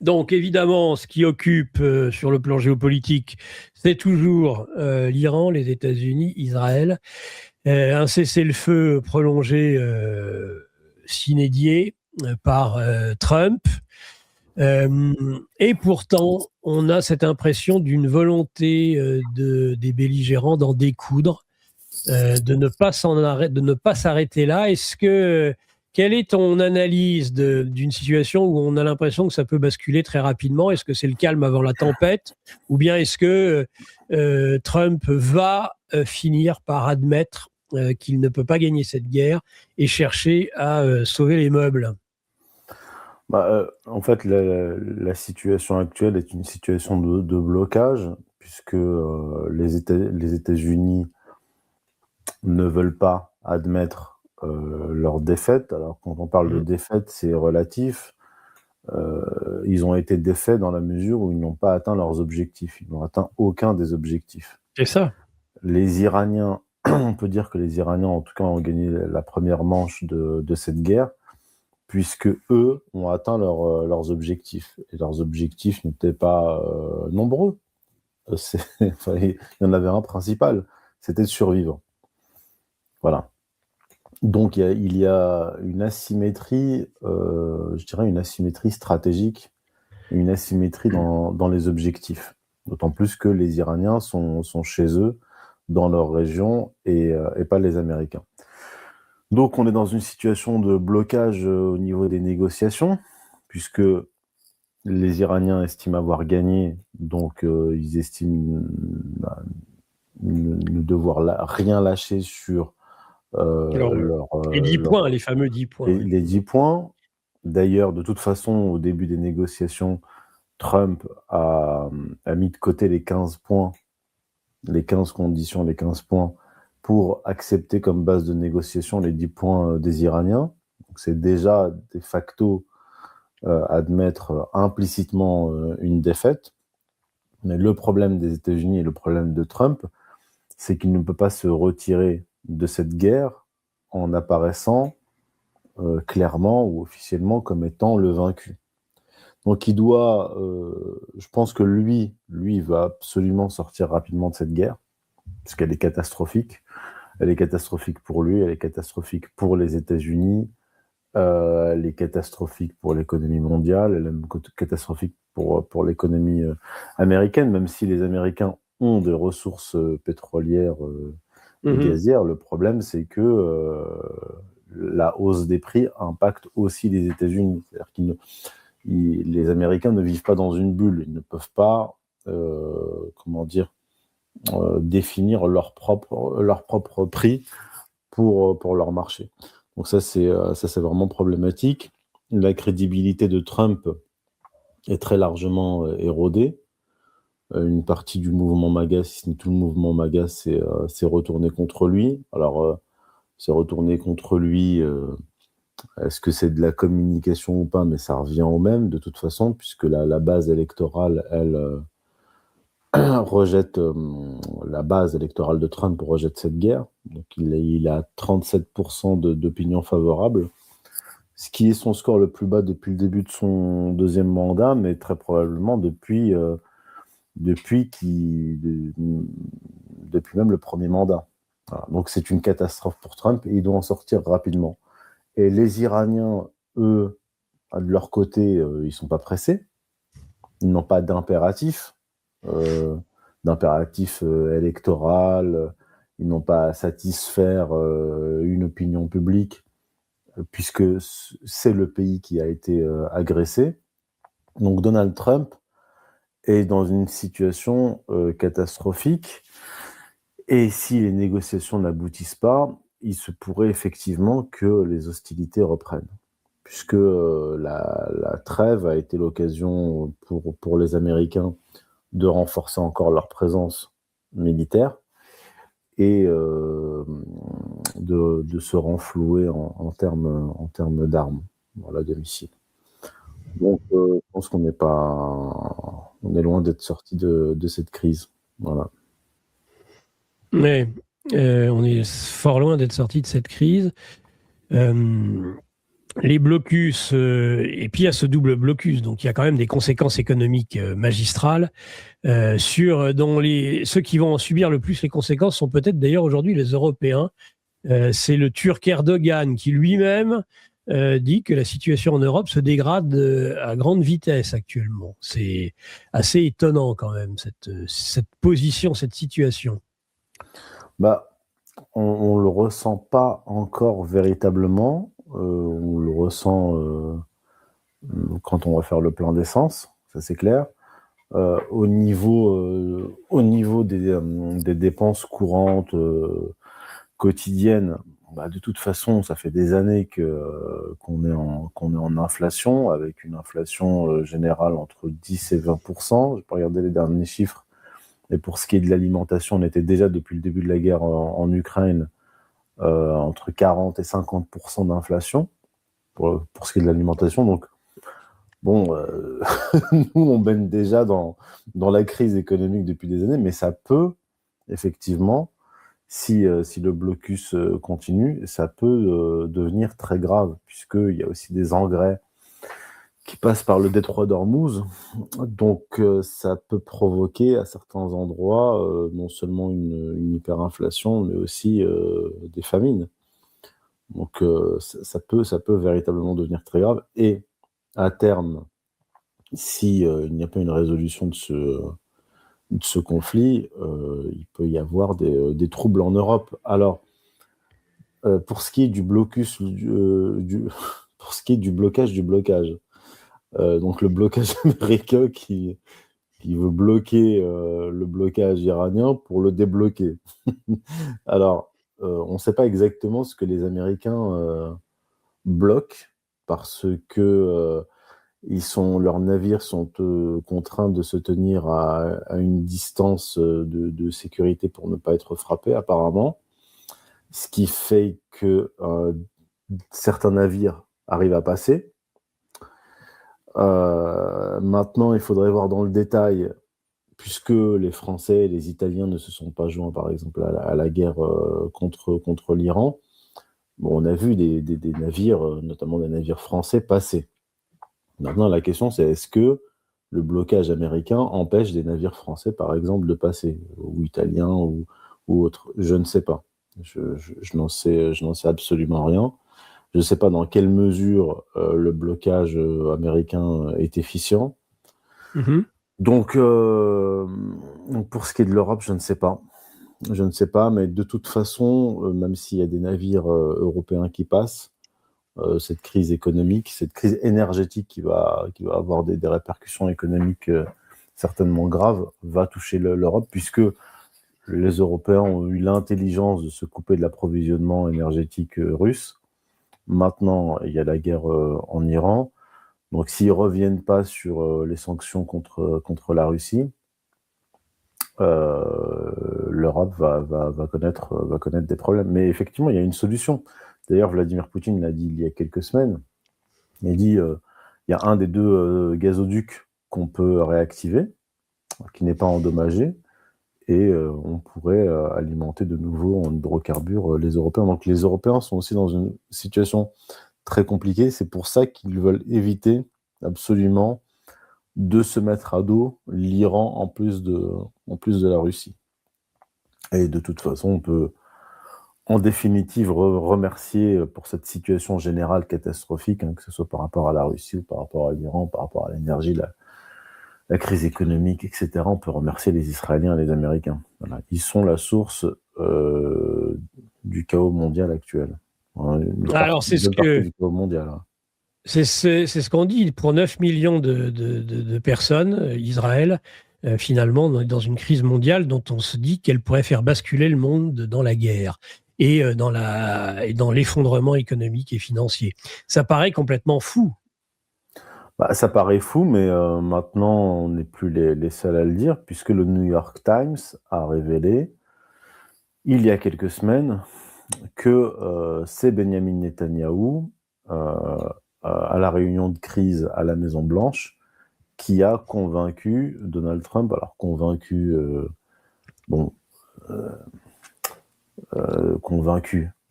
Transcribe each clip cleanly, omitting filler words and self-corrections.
Donc évidemment, ce qui occupe sur le plan géopolitique, c'est toujours l'Iran, les États-Unis, Israël. Un cessez-le-feu prolongé sine die par Trump. Et pourtant, on a cette impression d'une volonté des belligérants d'en découdre, de ne pas s'arrêter là. Quelle est ton analyse d'une situation où on a l'impression que ça peut basculer très rapidement? Est-ce que c'est le calme avant la tempête, ou bien est-ce que Trump va finir par admettre qu'il ne peut pas gagner cette guerre et chercher à sauver les meubles? En fait, la situation actuelle est une situation de blocage, puisque les États-Unis ne veulent pas admettre leur défaite. Alors, quand on parle de défaite, c'est relatif. Ils ont été défaits dans la mesure où ils n'ont pas atteint leurs objectifs. Ils n'ont atteint aucun des objectifs. C'est ça. Les Iraniens, on peut dire que les Iraniens, en tout cas, ont gagné la première manche de cette guerre, puisque eux ont atteint leurs objectifs. Et leurs objectifs n'étaient pas nombreux. Il y en avait un principal, c'était de survivre. Voilà. Donc il y a une asymétrie, je dirais une asymétrie stratégique, une asymétrie dans les objectifs. D'autant plus que les Iraniens sont chez eux, dans leur région, et pas les Américains. Donc on est dans une situation de blocage au niveau des négociations, puisque les Iraniens estiment avoir gagné, donc ils estiment ne devoir rien lâcher sur les 10 points, les fameux 10 points. Les 10 points. D'ailleurs, de toute façon, au début des négociations, Trump a mis de côté les 15 points, les 15 conditions, les 15 points, pour accepter comme base de négociation les 10 points des Iraniens. Donc, c'est déjà de facto admettre implicitement une défaite. Mais le problème des États-Unis et le problème de Trump, c'est qu'il ne peut pas se retirer de cette guerre en apparaissant clairement ou officiellement comme étant le vaincu. Donc il doit, je pense que lui va absolument sortir rapidement de cette guerre, parce qu'elle est catastrophique. Elle est catastrophique pour lui, elle est catastrophique pour les États-Unis, elle est catastrophique pour l'économie mondiale, elle est catastrophique pour l'économie américaine, même si les Américains ont des ressources pétrolières et gazières. Le problème, c'est que la hausse des prix impacte aussi les États-Unis. C'est-à-dire que les Américains ne vivent pas dans une bulle. Ils ne peuvent pas, définir leur propre prix pour leur marché. Donc ça, c'est vraiment problématique. La crédibilité de Trump est très largement érodée. Une partie du mouvement MAGA, si ce n'est tout le mouvement MAGA, s'est retourné contre lui. Alors, c'est retourné contre lui. Est-ce que c'est de la communication ou pas? Mais ça revient au même, de toute façon, puisque la base électorale, elle, rejette, la base électorale de Trump rejette cette guerre. Donc, il a 37% d'opinion favorable, ce qui est son score le plus bas depuis le début de son deuxième mandat, mais très probablement depuis même le premier mandat. Voilà. Donc c'est une catastrophe pour Trump et il doit en sortir rapidement. Et les Iraniens, eux, de leur côté, ils sont pas pressés. Ils n'ont pas d'impératif électoral. Ils n'ont pas à satisfaire une opinion publique, puisque c'est le pays qui a été agressé. Donc Donald Trump est dans une situation catastrophique. Et si les négociations n'aboutissent pas, il se pourrait effectivement que les hostilités reprennent, puisque la trêve a été l'occasion pour les Américains de renforcer encore leur présence militaire et de se renflouer en termes d'armes, voilà, de missiles. Donc, je pense qu'on est loin d'être sorti de cette crise. Voilà. Mais on est fort loin d'être sorti de cette crise. les blocus, et puis il y a ce double blocus, donc il y a quand même des conséquences économiques magistrales dont ceux qui vont en subir le plus les conséquences sont peut-être d'ailleurs aujourd'hui les Européens. C'est le Turc Erdogan qui lui-même dit que la situation en Europe se dégrade à grande vitesse actuellement. C'est assez étonnant quand même, cette position, cette situation. Bah, on ne le ressent pas encore véritablement. On le ressent quand on va faire le plein d'essence, ça c'est clair. Au niveau des dépenses courantes quotidiennes, bah, de toute façon, ça fait des années qu'on est en inflation, avec une inflation générale entre 10 et 20%. Je peux regarder les derniers chiffres. Et pour ce qui est de l'alimentation, on était déjà depuis le début de la guerre en Ukraine entre 40 et 50% d'inflation pour ce qui est de l'alimentation. Donc, bon, nous, on baigne déjà dans la crise économique depuis des années, mais ça peut, effectivement, si le blocus continue, ça peut devenir très grave, puisqu'il y a aussi des engrais qui passent par le détroit d'Ormuz. Donc, ça peut provoquer à certains endroits non seulement une hyperinflation, mais aussi des famines. Donc, ça peut véritablement devenir très grave. Et à terme, si il n'y a pas une résolution de ce conflit, il peut y avoir des troubles en Europe. Alors, pour ce qui est du blocus, pour ce qui est du blocage, donc le blocage américain qui veut bloquer le blocage iranien pour le débloquer. Alors, on ne sait pas exactement ce que les Américains bloquent parce que leurs navires sont contraints de se tenir à une distance de sécurité pour ne pas être frappés, apparemment. Ce qui fait que certains navires arrivent à passer. Maintenant, il faudrait voir dans le détail, puisque les Français et les Italiens ne se sont pas joints, par exemple, à la guerre contre l'Iran. Bon, on a vu des navires, notamment des navires français, passer. Maintenant, la question, c'est est-ce que le blocage américain empêche des navires français, par exemple, de passer, ou italiens, ou autres? Je ne sais pas. Je n'en sais absolument rien. Je ne sais pas dans quelle mesure le blocage américain est efficient. Mm-hmm. Donc, pour ce qui est de l'Europe, je ne sais pas. Je ne sais pas, mais de toute façon, même s'il y a des navires européens qui passent, cette crise économique, cette crise énergétique qui va avoir des répercussions économiques certainement graves, va toucher l'Europe, puisque les Européens ont eu l'intelligence de se couper de l'approvisionnement énergétique russe. Maintenant, il y a la guerre en Iran. Donc, s'ils ne reviennent pas sur les sanctions contre la Russie, l'Europe va connaître des problèmes. Mais effectivement, il y a une solution. D'ailleurs, Vladimir Poutine l'a dit il y a quelques semaines. Il dit il y a un des deux gazoducs qu'on peut réactiver, qui n'est pas endommagé, et on pourrait alimenter de nouveau en hydrocarbures les Européens. Donc les Européens sont aussi dans une situation très compliquée. C'est pour ça qu'ils veulent éviter absolument de se mettre à dos l'Iran en plus de la Russie. Et de toute façon, on peut en définitive remercier pour cette situation générale catastrophique, que ce soit par rapport à la Russie ou par rapport à l'Iran, par rapport à l'énergie, la crise économique, etc. On peut remercier les Israéliens et les Américains. Voilà. Ils sont la source du chaos mondial actuel. Alors, c'est ce que du chaos mondial. c'est ce qu'on dit. Pour 9 millions de personnes, Israël, finalement, dans une crise mondiale dont on se dit qu'elle pourrait faire basculer le monde dans la guerre et dans l'effondrement économique et financier. Ça paraît complètement fou. Bah, ça paraît fou, mais maintenant, on n'est plus les seuls à le dire, puisque le New York Times a révélé, il y a quelques semaines, que c'est Benjamin Netanyahou, à la réunion de crise à la Maison-Blanche, qui a convaincu Donald Trump, alors convaincu,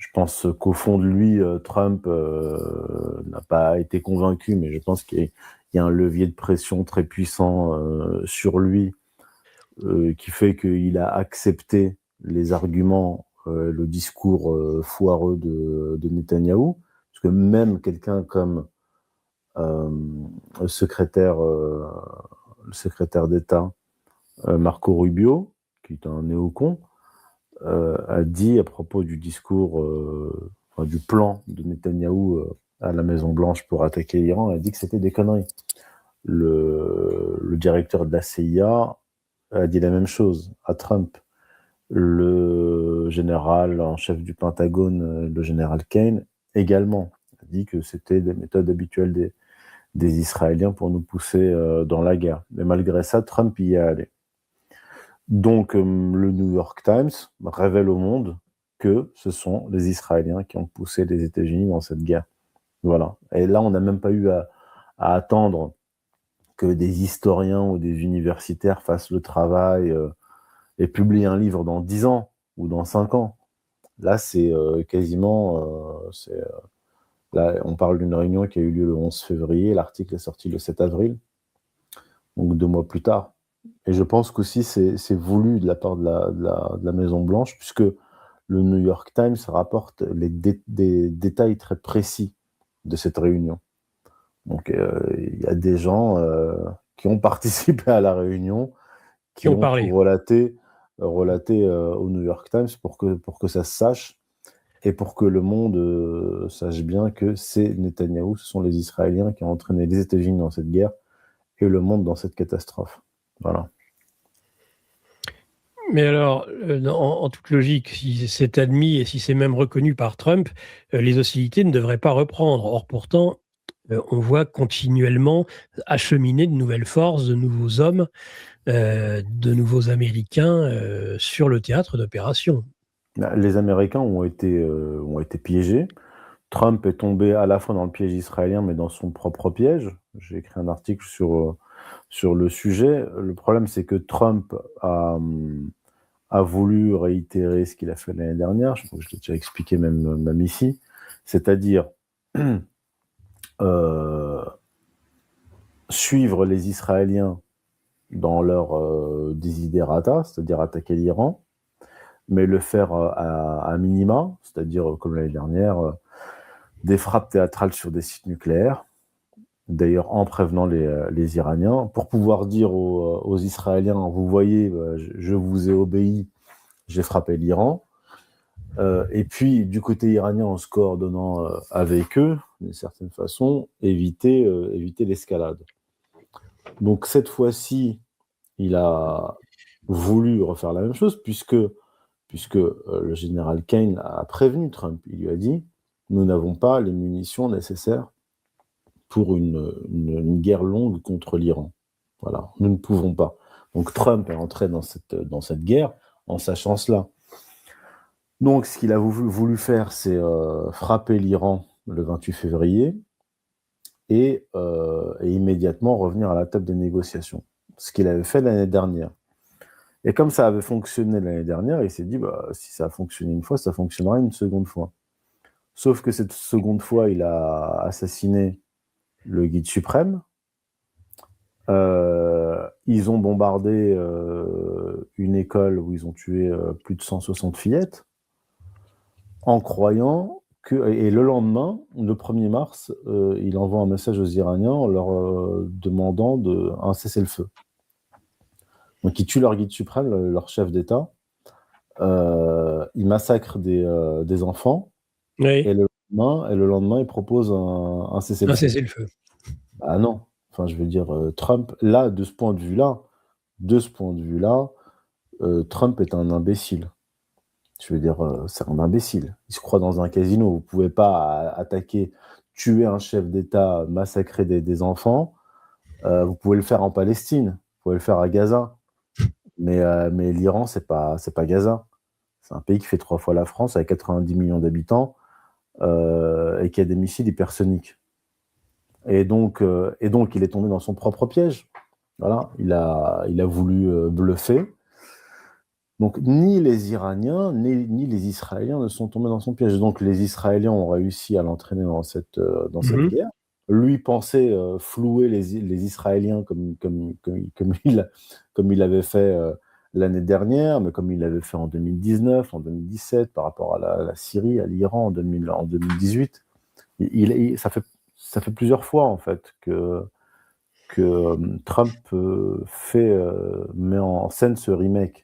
Je pense qu'au fond de lui, Trump n'a pas été convaincu, mais je pense qu'il y a un levier de pression très puissant sur lui qui fait qu'il a accepté les arguments, le discours foireux de Netanyahou. Parce que même quelqu'un comme le secrétaire d'État Marco Rubio, qui est un néocon, a dit à propos du discours, du plan de Netanyahou à la Maison-Blanche pour attaquer l'Iran, a dit que c'était des conneries. Le directeur de la CIA a dit la même chose à Trump. Le général en chef du Pentagone, le général Kane, également, a dit que c'était des méthodes habituelles des Israéliens pour nous pousser dans la guerre. Mais malgré ça, Trump y est allé. Donc, le New York Times révèle au monde que ce sont les Israéliens qui ont poussé les États-Unis dans cette guerre. Voilà. Et là, on n'a même pas eu à attendre que des historiens ou des universitaires fassent le travail et publient un livre dans 10 ans ou dans 5 ans. Là, c'est quasiment... là, on parle d'une réunion qui a eu lieu le 11 février. L'article est sorti le 7 avril, donc 2 mois plus tard. Et je pense qu'aussi c'est voulu de la part de la Maison-Blanche, puisque le New York Times rapporte des détails très précis de cette réunion. Donc il y a des gens qui ont participé à la réunion, qui ont parlé. tout relaté au New York Times pour que ça se sache et pour que le monde sache bien que c'est Netanyahou, ce sont les Israéliens qui ont entraîné les États-Unis dans cette guerre et le monde dans cette catastrophe. Voilà. Mais alors, en toute logique, si c'est admis et si c'est même reconnu par Trump, les hostilités ne devraient pas reprendre. Or, pourtant, on voit continuellement acheminer de nouvelles forces, de nouveaux hommes, de nouveaux Américains sur le théâtre d'opération. Les Américains ont été piégés. Trump est tombé à la fois dans le piège israélien, mais dans son propre piège. J'ai écrit un article sur le sujet. Le problème, c'est que Trump a voulu réitérer ce qu'il a fait l'année dernière. Je crois que je l'ai déjà expliqué même ici. C'est-à-dire suivre les Israéliens dans leur desiderata, c'est-à-dire attaquer l'Iran, mais le faire à minima, c'est-à-dire comme l'année dernière, des frappes théâtrales sur des sites nucléaires, d'ailleurs en prévenant les Iraniens, pour pouvoir dire aux Israéliens, vous voyez, je vous ai obéi, j'ai frappé l'Iran. Et puis, du côté iranien, en se coordonnant avec eux, d'une certaine façon, éviter l'escalade. Donc cette fois-ci, il a voulu refaire la même chose, puisque le général Kane a prévenu Trump. Il lui a dit, nous n'avons pas les munitions nécessaires pour une guerre longue contre l'Iran. Voilà, nous ne pouvons pas. Donc Trump est entré dans cette guerre en sachant cela. Donc ce qu'il a voulu faire, c'est frapper l'Iran le 28 février et immédiatement revenir à la table des négociations. Ce qu'il avait fait l'année dernière. Et comme ça avait fonctionné l'année dernière, il s'est dit, si ça a fonctionné une fois, ça fonctionnera une seconde fois. Sauf que cette seconde fois, il a assassiné le guide suprême. Ils ont bombardé une école où ils ont tué plus de 160 fillettes, en croyant que... Et le lendemain, le 1er mars, il envoie un message aux Iraniens en leur demandant un cessez-le-feu. Donc ils tuent leur guide suprême, leur chef d'État. Ils massacrent des enfants. Oui. Et le lendemain, ils proposent un cessez-le-feu. Un cessez-le-feu. Ah non. Enfin, je veux dire, Trump, là, de ce point de vue-là, Trump est un imbécile. Je veux dire, c'est un imbécile. Il se croit dans un casino. Vous ne pouvez pas attaquer, tuer un chef d'État, massacrer des enfants. Vous pouvez le faire en Palestine. Vous pouvez le faire à Gaza. Mais l'Iran, c'est pas Gaza. C'est un pays qui fait 3 fois la France, avec 90 millions d'habitants, et qui a des missiles hypersoniques. Et donc, il est tombé dans son propre piège. Voilà, il a voulu bluffer. Donc, ni les Iraniens, ni les Israéliens ne sont tombés dans son piège. Donc, les Israéliens ont réussi à l'entraîner dans cette Mhm. guerre. Lui pensait flouer les Israéliens comme il avait fait l'année dernière, mais comme il l'avait fait en 2019, en 2017, par rapport à la Syrie, à l'Iran en 2018. Ça fait plusieurs fois, en fait, que Trump met en scène ce remake.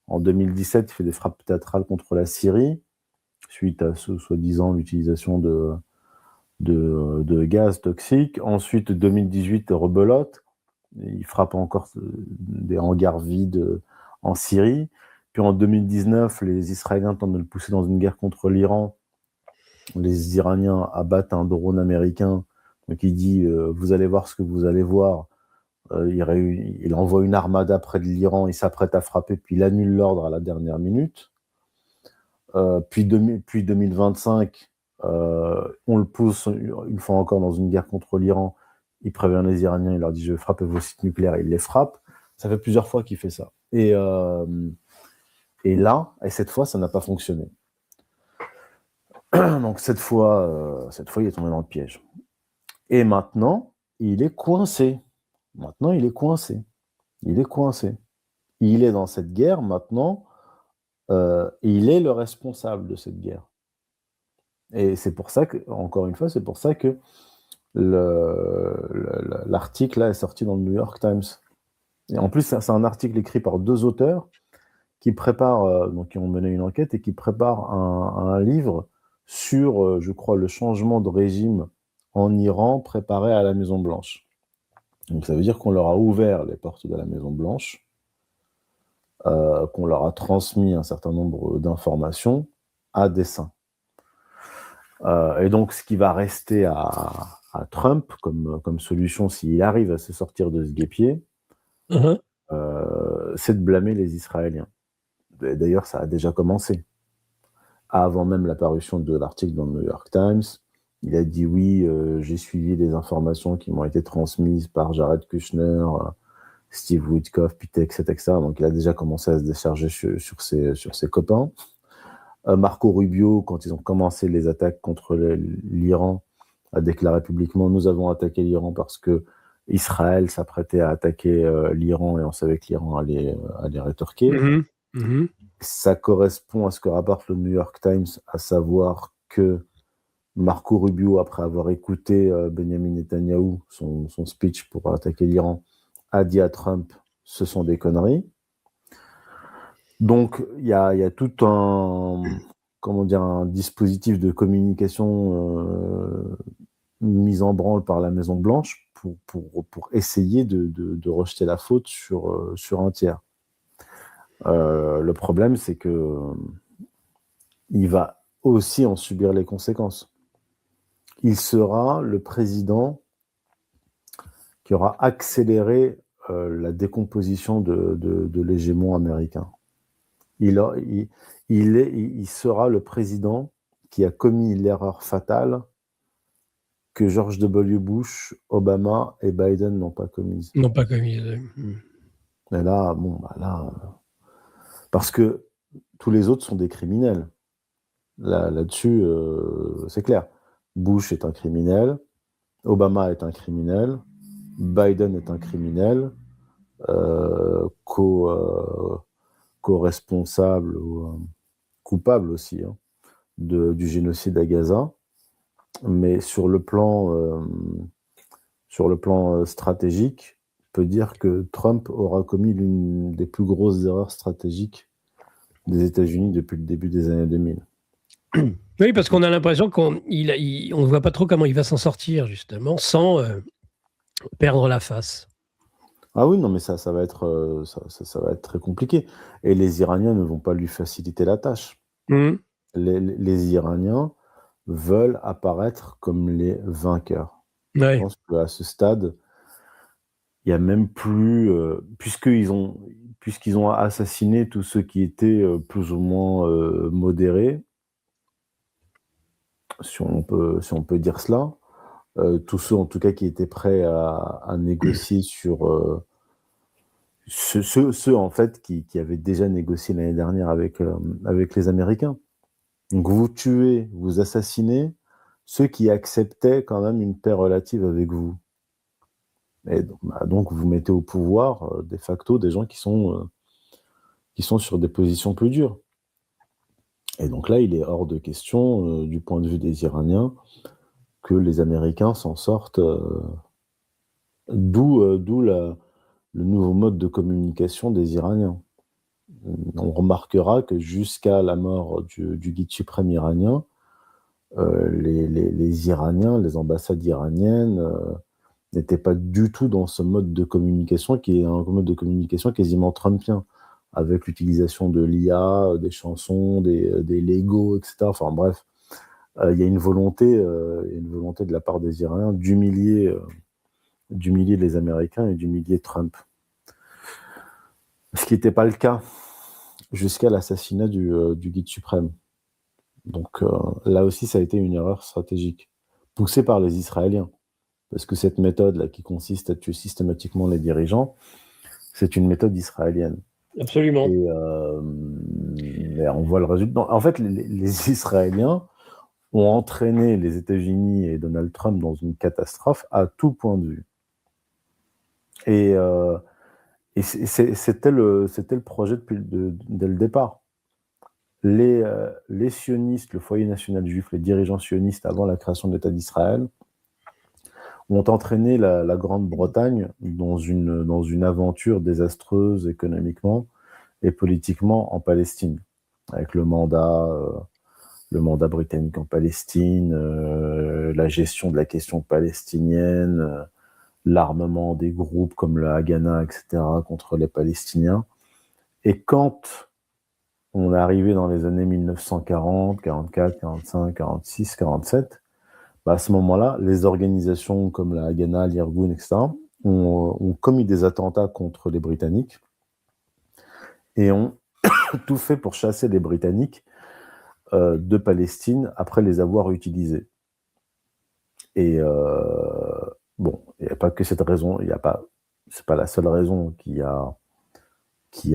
En 2017, il fait des frappes théâtrales contre la Syrie, suite à soi-disant l'utilisation de gaz toxiques. Ensuite, 2018, rebelote. Il frappe encore des hangars vides en Syrie. Puis en 2019, les Israéliens tentent de le pousser dans une guerre contre l'Iran. Les Iraniens abattent un drone américain. Donc il dit vous allez voir ce que vous allez voir. Il envoie une armada près de l'Iran, il s'apprête à frapper, puis il annule l'ordre à la dernière minute. Puis 2025, on le pousse une fois encore dans une guerre contre l'Iran. Il prévient les Iraniens, il leur dit je vais frapper vos sites nucléaires, il les frappe. Ça fait plusieurs fois qu'il fait ça. Et cette fois, ça n'a pas fonctionné. Donc cette fois, il est tombé dans le piège. Et maintenant, il est coincé. Il est dans cette guerre maintenant. Il est le responsable de cette guerre. Et c'est pour ça que, encore une fois, l'article là est sorti dans le New York Times. Et en plus, c'est un article écrit par 2 auteurs qui préparent, donc qui ont mené une enquête et qui préparent un livre sur, je crois, le changement de régime en Iran préparé à la Maison Blanche. Donc ça veut dire qu'on leur a ouvert les portes de la Maison Blanche, qu'on leur a transmis un certain nombre d'informations à dessein. Et donc, ce qui va rester à Trump comme solution, s'il arrive à se sortir de ce guêpier, Mhm. c'est de blâmer les Israéliens. D'ailleurs, ça a déjà commencé. Avant même la parution de l'article dans le New York Times, il a dit oui, j'ai suivi les informations qui m'ont été transmises par Jared Kushner, Steve Witkoff, Pete, etc. Donc, il a déjà commencé à se décharger sur ses copains. Marco Rubio, quand ils ont commencé les attaques contre l'Iran, a déclaré publiquement nous avons attaqué l'Iran parce que Israël s'apprêtait à attaquer l'Iran et on savait que l'Iran allait rétorquer. Mhm. Mhm. Ça correspond à ce que rapporte le New York Times, à savoir que Marco Rubio, après avoir écouté Benjamin Netanyahou, son speech pour attaquer l'Iran, a dit à Trump ce sont des conneries. Donc, il y a tout un dispositif de communication mis en branle par la Maison-Blanche pour essayer de rejeter la faute sur un tiers. Le problème, c'est que il va aussi en subir les conséquences. Il sera le président qui aura accéléré la décomposition de l'hégémon américain. Il sera le président qui a commis l'erreur fatale que George W. Bush, Obama et Biden n'ont pas commise. Non, pas comme ils. Mais là, parce que tous les autres sont des criminels. Là-dessus, c'est clair. Bush est un criminel, Obama est un criminel, Biden est un criminel, co-responsable ou coupable aussi du génocide à Gaza. Mais sur le plan stratégique, on peut dire que Trump aura commis l'une des plus grosses erreurs stratégiques des États-Unis depuis le début des années 2000. Oui, parce qu'on a l'impression qu'on ne voit pas trop comment il va s'en sortir, justement, sans perdre la face. Ah oui, non, mais ça va être, ça va être très compliqué. Et les Iraniens ne vont pas lui faciliter la tâche. Mhm. Les Iraniens veulent apparaître comme les vainqueurs. Ouais. Je pense qu'à ce stade, il n'y a même plus, puisqu'ils ont assassiné tous ceux qui étaient plus ou moins modérés, si on peut dire cela, tous ceux en tout cas qui étaient prêts à négocier sur ceux en fait qui avaient déjà négocié l'année dernière avec les Américains. Donc vous tuez, vous assassinez ceux qui acceptaient quand même une paix relative avec vous. Et donc vous mettez au pouvoir de facto des gens qui sont sur des positions plus dures. Et donc là, il est hors de question, du point de vue des Iraniens, que les Américains s'en sortent. D'où le nouveau mode de communication des Iraniens. On remarquera que jusqu'à la mort du guide suprême iranien, les Iraniens, les ambassades iraniennes n'étaient pas du tout dans ce mode de communication qui est un mode de communication quasiment trumpien, avec l'utilisation de l'IA, des chansons, des Legos, etc. Enfin bref, il y a une volonté de la part des Iraniens d'humilier les Américains et d'humilier Trump. Ce qui n'était pas le cas jusqu'à l'assassinat du guide suprême. Donc là aussi, ça a été une erreur stratégique, poussée par les Israéliens. Parce que cette méthode-là, qui consiste à tuer systématiquement les dirigeants, c'est une méthode israélienne. Absolument. Et on voit le résultat. En fait, les Israéliens ont entraîné les États-Unis et Donald Trump dans une catastrophe à tout point de vue. Et c'était le projet dès le départ. Les sionistes, le foyer national juif, les dirigeants sionistes avant la création de l'État d'Israël, ont entraîné la Grande-Bretagne dans une aventure désastreuse économiquement et politiquement en Palestine, avec le mandat britannique en Palestine, la gestion de la question palestinienne, l'armement des groupes comme le Haganah, etc., contre les Palestiniens. Et quand on est arrivé dans les années 1940, 44, 45, 46, 47, à ce moment-là, les organisations comme la Haganah, l'Irgun, etc., ont commis des attentats contre les Britanniques et ont tout fait pour chasser les Britanniques de Palestine après les avoir utilisés. Et bon, il n'y a pas que cette raison, c'est pas la seule raison qui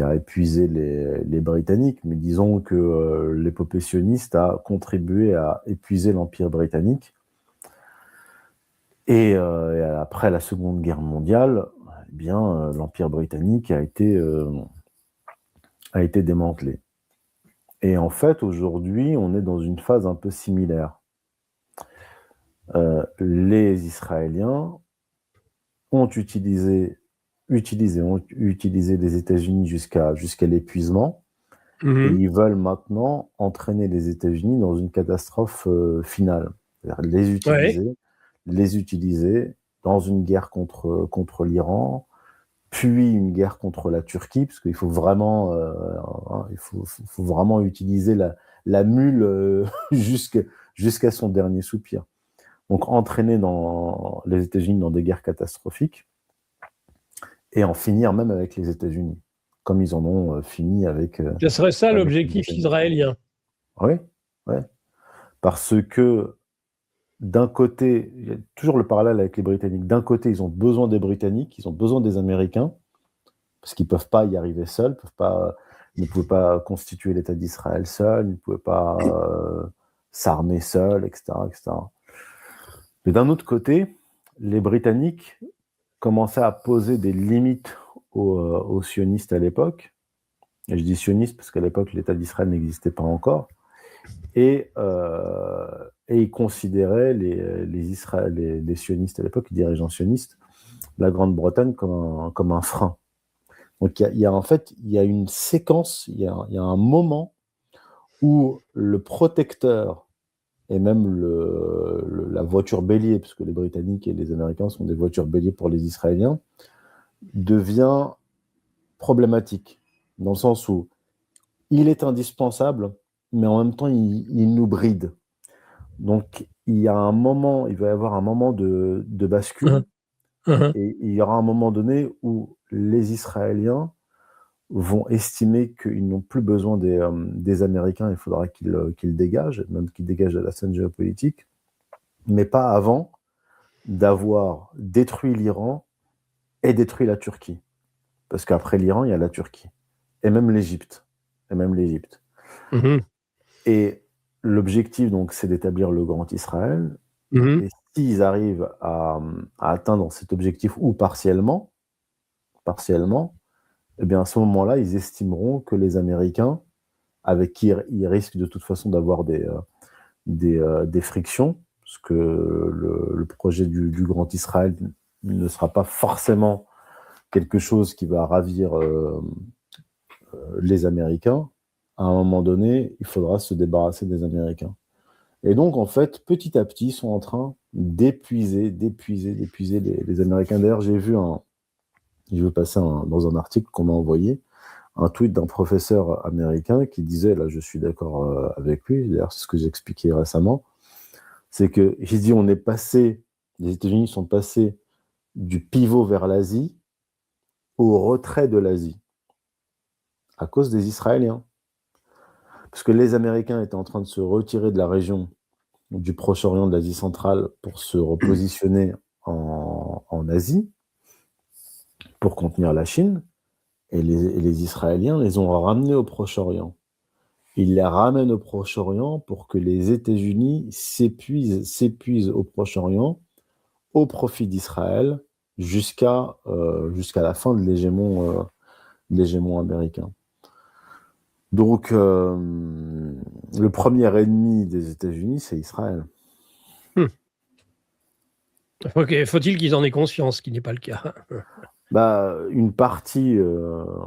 a épuisé les Britanniques, mais disons que l'épopée sioniste a contribué à épuiser l'Empire britannique. Et après la Seconde Guerre mondiale, eh bien, l'Empire britannique a été démantelé. Et en fait, aujourd'hui, on est dans une phase un peu similaire. Les Israéliens ont utilisé les États-Unis jusqu'à l'épuisement, et ils veulent maintenant entraîner les États-Unis dans une catastrophe finale. C'est-à-dire les utiliser dans une guerre contre l'Iran, puis une guerre contre la Turquie, parce qu'il faut vraiment, faut vraiment utiliser la mule jusqu'à son dernier soupir. Donc entraîner les États-Unis dans des guerres catastrophiques et en finir même avec les États-Unis, comme ils en ont fini avec. Ce serait ça l'objectif israélien. Oui, ouais. Parce que d'un côté, il y a toujours le parallèle avec les Britanniques. D'un côté, ils ont besoin des Britanniques, ils ont besoin des Américains, parce qu'ils ne peuvent pas y arriver seuls, ils ne pouvaient pas constituer l'État d'Israël seuls, ils ne pouvaient pas s'armer seuls, etc., etc. Mais d'un autre côté, les Britanniques commençaient à poser des limites aux sionistes à l'époque. Et je dis sionistes parce qu'à l'époque, l'État d'Israël n'existait pas encore. Et ils considéraient les sionistes à l'époque, les dirigeants sionistes, la Grande-Bretagne comme un frein. Donc il y a une séquence, il y a un moment où le protecteur et même la voiture bélier, puisque les Britanniques et les Américains sont des voitures béliers pour les Israéliens, devient problématique, dans le sens où il est indispensable, mais en même temps, il nous bride. Donc, il va y avoir un moment de bascule, et il y aura un moment donné où les Israéliens vont estimer qu'ils n'ont plus besoin des Américains, il faudra qu'ils dégagent, même qu'ils dégagent de la scène géopolitique, mais pas avant d'avoir détruit l'Iran et détruit la Turquie. parce qu'après l'Iran, il y a la Turquie, et même l'Égypte. Mhm. Et l'objectif, donc, c'est d'établir le Grand Israël. Mhm. Et s'ils arrivent à atteindre cet objectif, ou partiellement, eh bien, à ce moment-là, ils estimeront que les Américains, avec qui ils risquent de toute façon d'avoir des frictions, parce que le projet du Grand Israël ne sera pas forcément quelque chose qui va ravir les Américains. À un moment donné, il faudra se débarrasser des Américains. Et donc, en fait, petit à petit, ils sont en train d'épuiser les Américains. D'ailleurs, j'ai vu passer dans un article qu'on m'a envoyé, un tweet d'un professeur américain qui disait, là je suis d'accord avec lui, d'ailleurs c'est ce que j'ai expliqué récemment, c'est que, j'ai dit, les États-Unis sont passés du pivot vers l'Asie au retrait de l'Asie, à cause des Israéliens. Parce que les Américains étaient en train de se retirer de la région du Proche-Orient, de l'Asie centrale, pour se repositionner en Asie, pour contenir la Chine, et les Israéliens les ont ramenés au Proche-Orient. Ils les ramènent au Proche-Orient pour que les États-Unis s'épuisent au Proche-Orient au profit d'Israël jusqu'à la fin de l'hégémon américain. Donc, le premier ennemi des États-Unis, c'est Israël. Faut-il qu'ils en aient conscience, ce qui n'est pas le cas? Une partie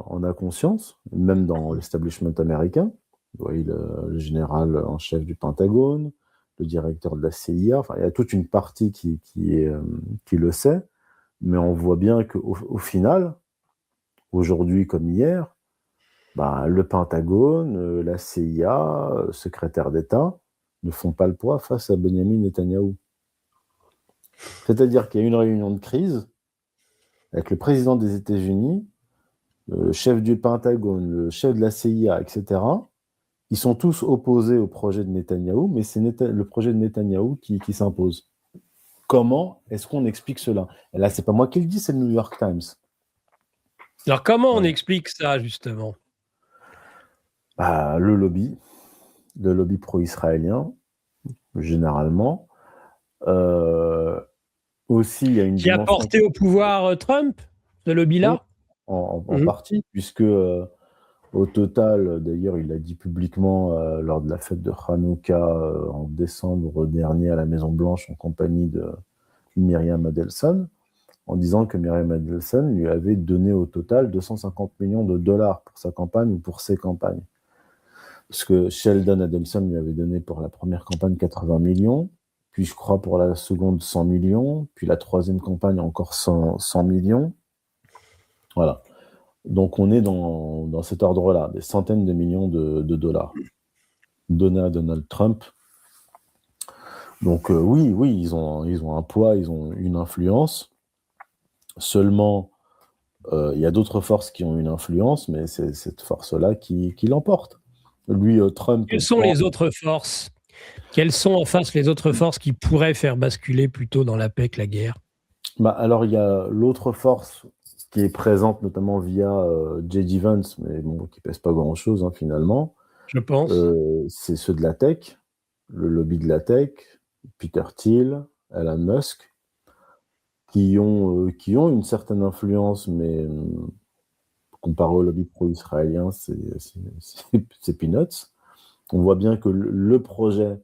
en a conscience, même dans l'establishment américain. Vous voyez, le général en chef du Pentagone, le directeur de la CIA, enfin, il y a toute une partie qui le sait, mais on voit bien qu'au final, aujourd'hui comme hier, le Pentagone, la CIA, secrétaire d'État, ne font pas le poids face à Benjamin Netanyahou. C'est-à-dire qu'il y a une réunion de crise avec le président des États-Unis, le chef du Pentagone, le chef de la CIA, etc. Ils sont tous opposés au projet de Netanyahou, mais c'est le projet de Netanyahou qui s'impose. Comment est-ce qu'on explique cela? Et là, c'est pas moi qui le dis, c'est le New York Times. Alors, comment on explique ça, justement? Le lobby pro-israélien, généralement. Aussi, il y a une Qui a dimension... porté au pouvoir Trump, ce lobby-là? Oui, en partie, puisque au total, d'ailleurs, il l'a dit publiquement lors de la fête de Hanouka en décembre dernier à la Maison-Blanche en compagnie de Myriam Adelson, en disant que Myriam Adelson lui avait donné au total 250 millions de dollars pour sa campagne ou pour ses campagnes. Parce que Sheldon Adelson lui avait donné pour la première campagne 80 millions, puis je crois pour la seconde 100 millions, puis la troisième campagne encore 100 millions. Voilà. Donc on est dans cet ordre-là, des centaines de millions de dollars donnés à Donald Trump. Donc oui, ils ont un poids, ils ont une influence. Seulement, il y a d'autres forces qui ont une influence, mais c'est cette force-là qui l'emporte. Lui, Trump... Quelles sont les autres forces? Quelles sont en face les autres forces qui pourraient faire basculer plutôt dans la paix que la guerre? Alors, il y a l'autre force qui est présente notamment via J.D. Vance, mais bon, qui pèse pas grand-chose finalement. Je pense. C'est ceux de la tech, le lobby de la tech, Peter Thiel, Elon Musk, qui ont une certaine influence, mais comparé au lobby pro-israélien, c'est peanuts. On voit bien que le projet,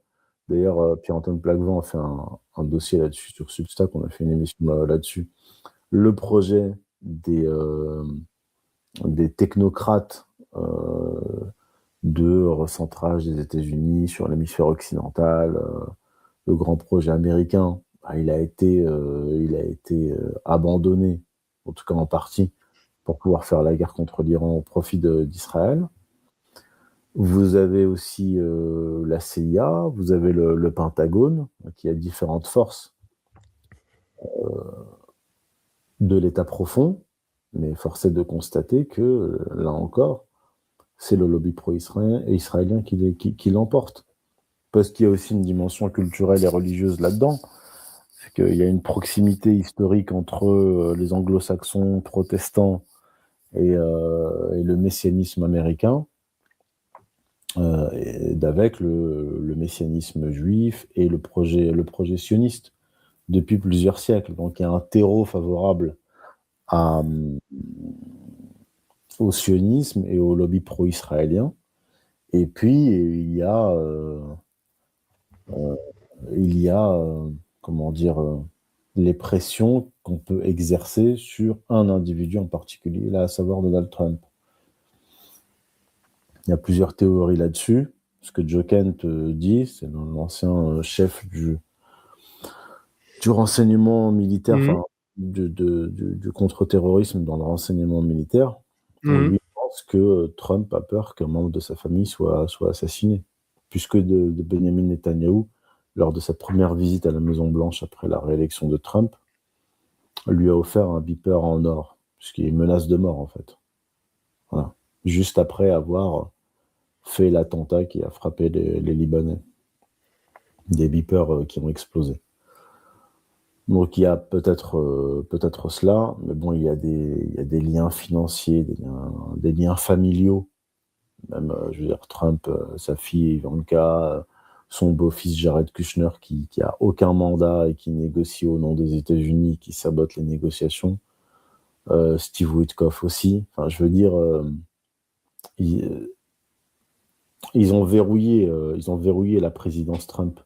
d'ailleurs, Pierre-Antoine Plaquevent a fait un dossier là-dessus sur Substack, on a fait une émission là-dessus. Le projet des technocrates de recentrage des États-Unis sur l'hémisphère occidental, le grand projet américain, il a été abandonné, en tout cas en partie, pour pouvoir faire la guerre contre l'Iran au profit d'Israël. Vous avez aussi la CIA, vous avez le Pentagone, qui a différentes forces de l'État profond, mais force est de constater que, là encore, c'est le lobby pro-israélien et israélien qui l'emporte. Parce qu'il y a aussi une dimension culturelle et religieuse là-dedans. C'est qu'il y a une proximité historique entre les anglo-saxons protestants et le messianisme américain, d'avec le messianisme juif et le projet sioniste depuis plusieurs siècles. Donc il y a un terreau favorable à, au sionisme et au lobby pro-israélien. Et puis il y a comment dire, les pressions qu'on peut exercer sur un individu en particulier, là, à savoir Donald Trump. Il y a plusieurs théories là-dessus. Ce que Joe Kent dit, c'est l'ancien chef du renseignement militaire, enfin, du contre-terrorisme dans le renseignement militaire. Lui pense que Trump a peur qu'un membre de sa famille soit assassiné, puisque de Benjamin Netanyahou, lors de sa première visite à la Maison-Blanche après la réélection de Trump, lui a offert un beeper en or, ce qui est une menace de mort en fait. Voilà. Juste après avoir fait l'attentat qui a frappé les Libanais. Des beepers qui ont explosé. Donc il y a peut-être cela, mais bon, il y a des liens financiers, des liens familiaux. Même, je veux dire, Trump, sa fille Ivanka, son beau-fils Jared Kushner, qui a aucun mandat et qui négocie au nom des États-Unis, qui sabote les négociations. Steve Witkoff aussi. Enfin, je veux dire, ils ont verrouillé la présidence Trump.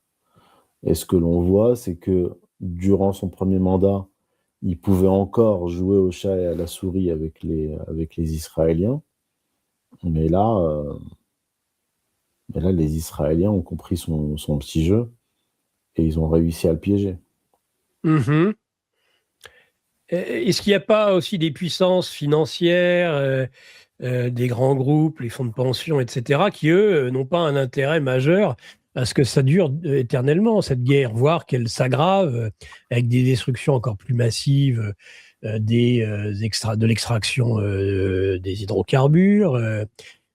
Et ce que l'on voit, c'est que durant son premier mandat, il pouvait encore jouer au chat et à la souris avec les Israéliens. Mais là, les Israéliens ont compris son petit jeu et ils ont réussi à le piéger. Mmh. Est-ce qu'il n'y a pas aussi des puissances financières, des grands groupes, les fonds de pension, etc., qui, eux, n'ont pas un intérêt majeur à ce que ça dure éternellement, cette guerre, voire qu'elle s'aggrave avec des destructions encore plus massives de l'extraction des hydrocarbures,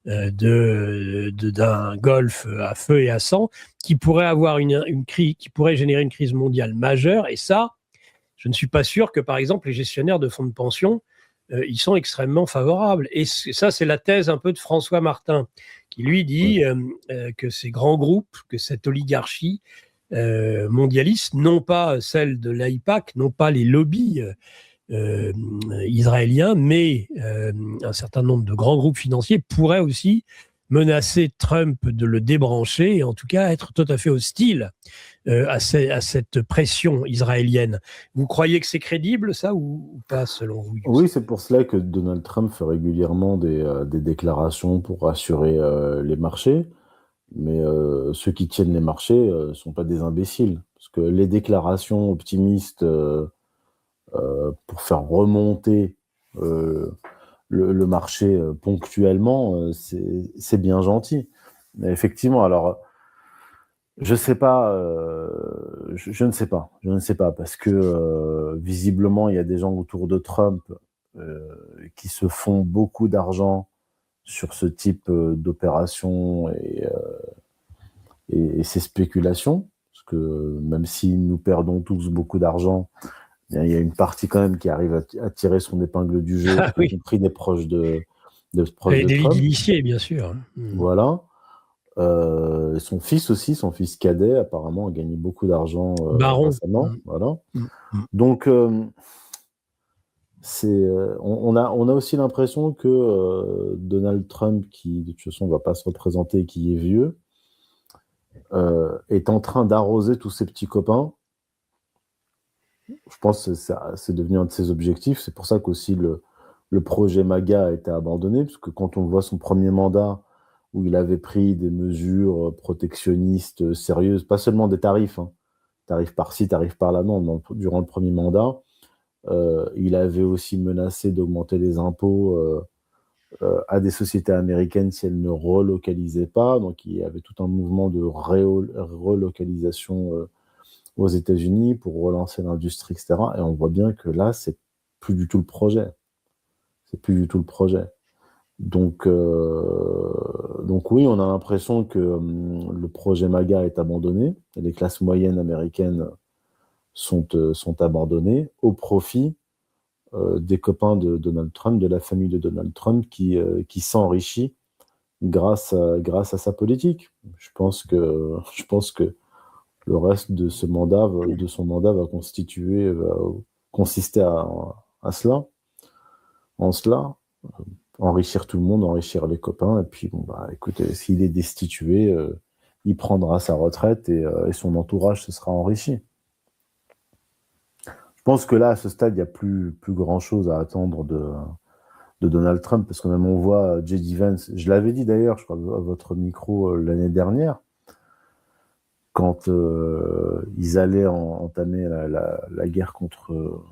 d'un golfe à feu et à sang, qui pourrait avoir qui pourrait générer une crise mondiale majeure. Et ça, je ne suis pas sûr que, par exemple, les gestionnaires de fonds de pension ils sont extrêmement favorables. Et ça, c'est la thèse un peu de François Martin, qui lui dit que ces grands groupes, que cette oligarchie mondialiste, non pas celle de l'AIPAC, non pas les lobbies israéliens, mais un certain nombre de grands groupes financiers pourraient aussi menacer Trump de le débrancher et en tout cas être tout à fait hostile à cette pression israélienne. Vous croyez que c'est crédible, ça, ou pas, selon vous? Oui, c'est pour cela que Donald Trump fait régulièrement des déclarations pour rassurer les marchés. Mais ceux qui tiennent les marchés ne sont pas des imbéciles. Parce que les déclarations optimistes pour faire remonter le marché ponctuellement, c'est bien gentil. Mais effectivement, alors, je sais pas, je ne sais pas, parce que visiblement, il y a des gens autour de Trump qui se font beaucoup d'argent sur ce type d'opération et ces spéculations, parce que même si nous perdons tous beaucoup d'argent, il y a une partie quand même qui arrive à tirer son épingle du jeu, y compris des proches de Et des Trump. d'initiés, bien sûr. Voilà. Son fils cadet, apparemment, a gagné beaucoup d'argent récemment. Voilà. Donc, on a aussi l'impression que Donald Trump, qui de toute façon ne va pas se représenter, qui est vieux, est en train d'arroser tous ses petits copains. Je pense que c'est devenu un de ses objectifs. C'est pour ça qu'aussi le projet MAGA a été abandonné, parce que quand on voit son premier mandat, où il avait pris des mesures protectionnistes sérieuses, pas seulement des tarifs, tarifs par-ci, tarifs par-là, non, durant le premier mandat, il avait aussi menacé d'augmenter les impôts à des sociétés américaines si elles ne relocalisaient pas. Donc il y avait tout un mouvement de relocalisation aux États-Unis pour relancer l'industrie, etc. Et on voit bien que là, c'est plus du tout le projet. Donc oui, on a l'impression que le projet MAGA est abandonné. Et les classes moyennes américaines sont abandonnées au profit des copains de Donald Trump, de la famille de Donald Trump, qui s'enrichit grâce à sa politique. Je pense que le reste de son mandat va consister à cela, en cela, enrichir tout le monde, enrichir les copains, et puis bon, bah, écoutez, s'il est destitué, il prendra sa retraite et son entourage se sera enrichi. Je pense que là, à ce stade, il n'y a plus grand-chose à attendre de Donald Trump, parce que même on voit J.D. Vance, je l'avais dit d'ailleurs, je crois, à votre micro l'année dernière, quand ils allaient entamer la guerre contre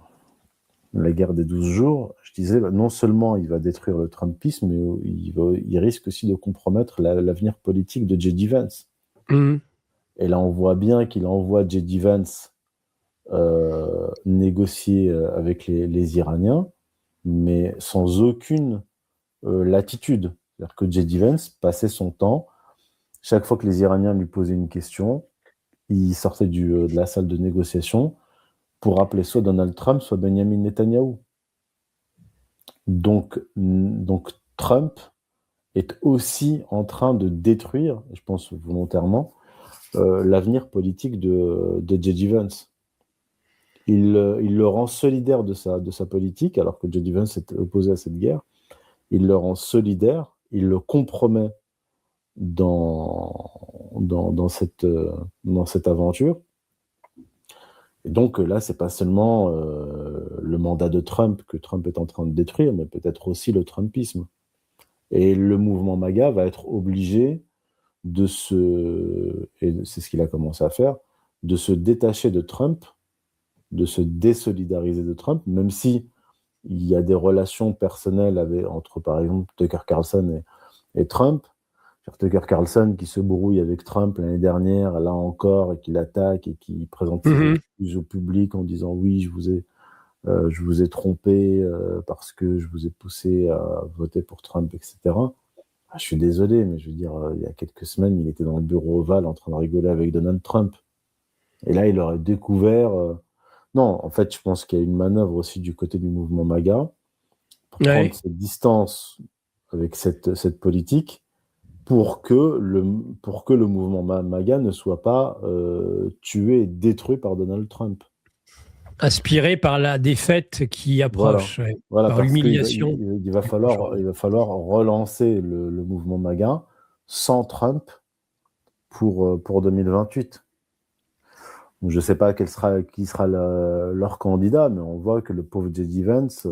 la guerre des 12 jours, je disais, non seulement il va détruire le Trumpisme, mais il risque aussi de compromettre l'avenir politique de J.D. Vance. Et là, on voit bien qu'il envoie J.D. Vance négocier avec les Iraniens, mais sans aucune latitude. C'est-à-dire que J.D. Vance passait son temps, chaque fois que les Iraniens lui posaient une question, il sortait de la salle de négociation pour appeler soit Donald Trump, soit Benjamin Netanyahou. Donc Trump est aussi en train de détruire, je pense volontairement, l'avenir politique de J.D. Vance. Il le rend solidaire de sa politique, alors que J.D. Vance s'est opposé à cette guerre. Il le rend solidaire, il le compromet dans cette aventure. Et donc là, c'est pas seulement le mandat de Trump que Trump est en train de détruire, mais peut-être aussi le Trumpisme. Et le mouvement MAGA va être obligé et c'est ce qu'il a commencé à faire, de se détacher de Trump, de se désolidariser de Trump, même si il y a des relations personnelles entre, par exemple, Tucker Carlson et Trump. Tucker Carlson qui se brouille avec Trump l'année dernière, là encore, et qui l'attaque et qui présente ses excuses au public en disant oui, je vous ai trompé parce que je vous ai poussé à voter pour Trump, etc. Je suis désolé, mais je veux dire, il y a quelques semaines, il était dans le bureau ovale en train de rigoler avec Donald Trump. Et là, il aurait découvert... Non, en fait, je pense qu'il y a une manœuvre aussi du côté du mouvement MAGA pour prendre cette distance avec cette politique pour que le mouvement MAGA ne soit pas tué et détruit par Donald Trump. Aspiré par la défaite qui approche, voilà, par l'humiliation. Il va falloir relancer le mouvement MAGA sans Trump pour 2028. Donc, je ne sais pas qui sera leur candidat, mais on voit que le pauvre J.D. Vance,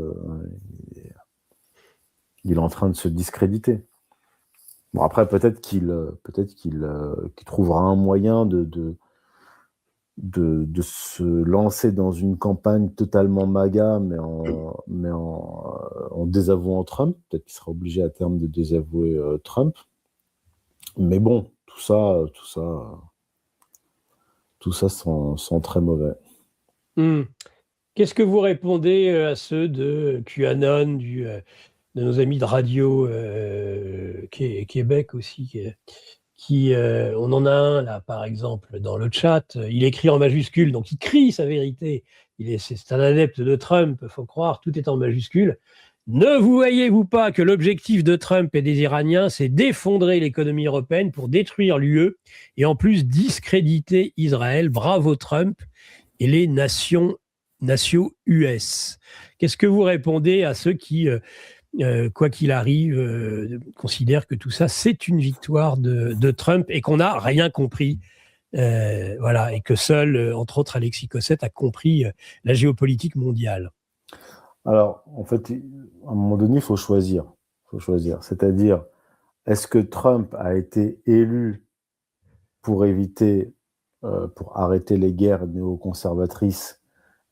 il est en train de se discréditer. Bon, après, peut-être qu'il trouvera un moyen de se lancer dans une campagne totalement MAGA, mais en désavouant Trump. Peut-être qu'il sera obligé à terme de désavouer Trump. Mais bon, tout ça sent très mauvais. Qu'est-ce que vous répondez à ceux de QAnon, de nos amis de radio Québec aussi, on en a un là, par exemple, dans le chat. Il écrit en majuscule, donc il crie sa vérité. C'est un adepte de Trump, il faut croire, tout est en majuscule. Ne vous voyez-vous pas que l'objectif de Trump et des Iraniens, c'est d'effondrer l'économie européenne pour détruire l'UE et en plus discréditer Israël? Bravo Trump et les nations US. Qu'est-ce que vous répondez à ceux qui, quoi qu'il arrive, considèrent que tout ça, c'est une victoire de Trump et qu'on n'a rien compris, voilà, et que seul, entre autres, Alexis Cossette a compris la géopolitique mondiale? Alors, en fait, à un moment donné, il faut choisir. C'est-à-dire, est-ce que Trump a été élu pour arrêter les guerres néoconservatrices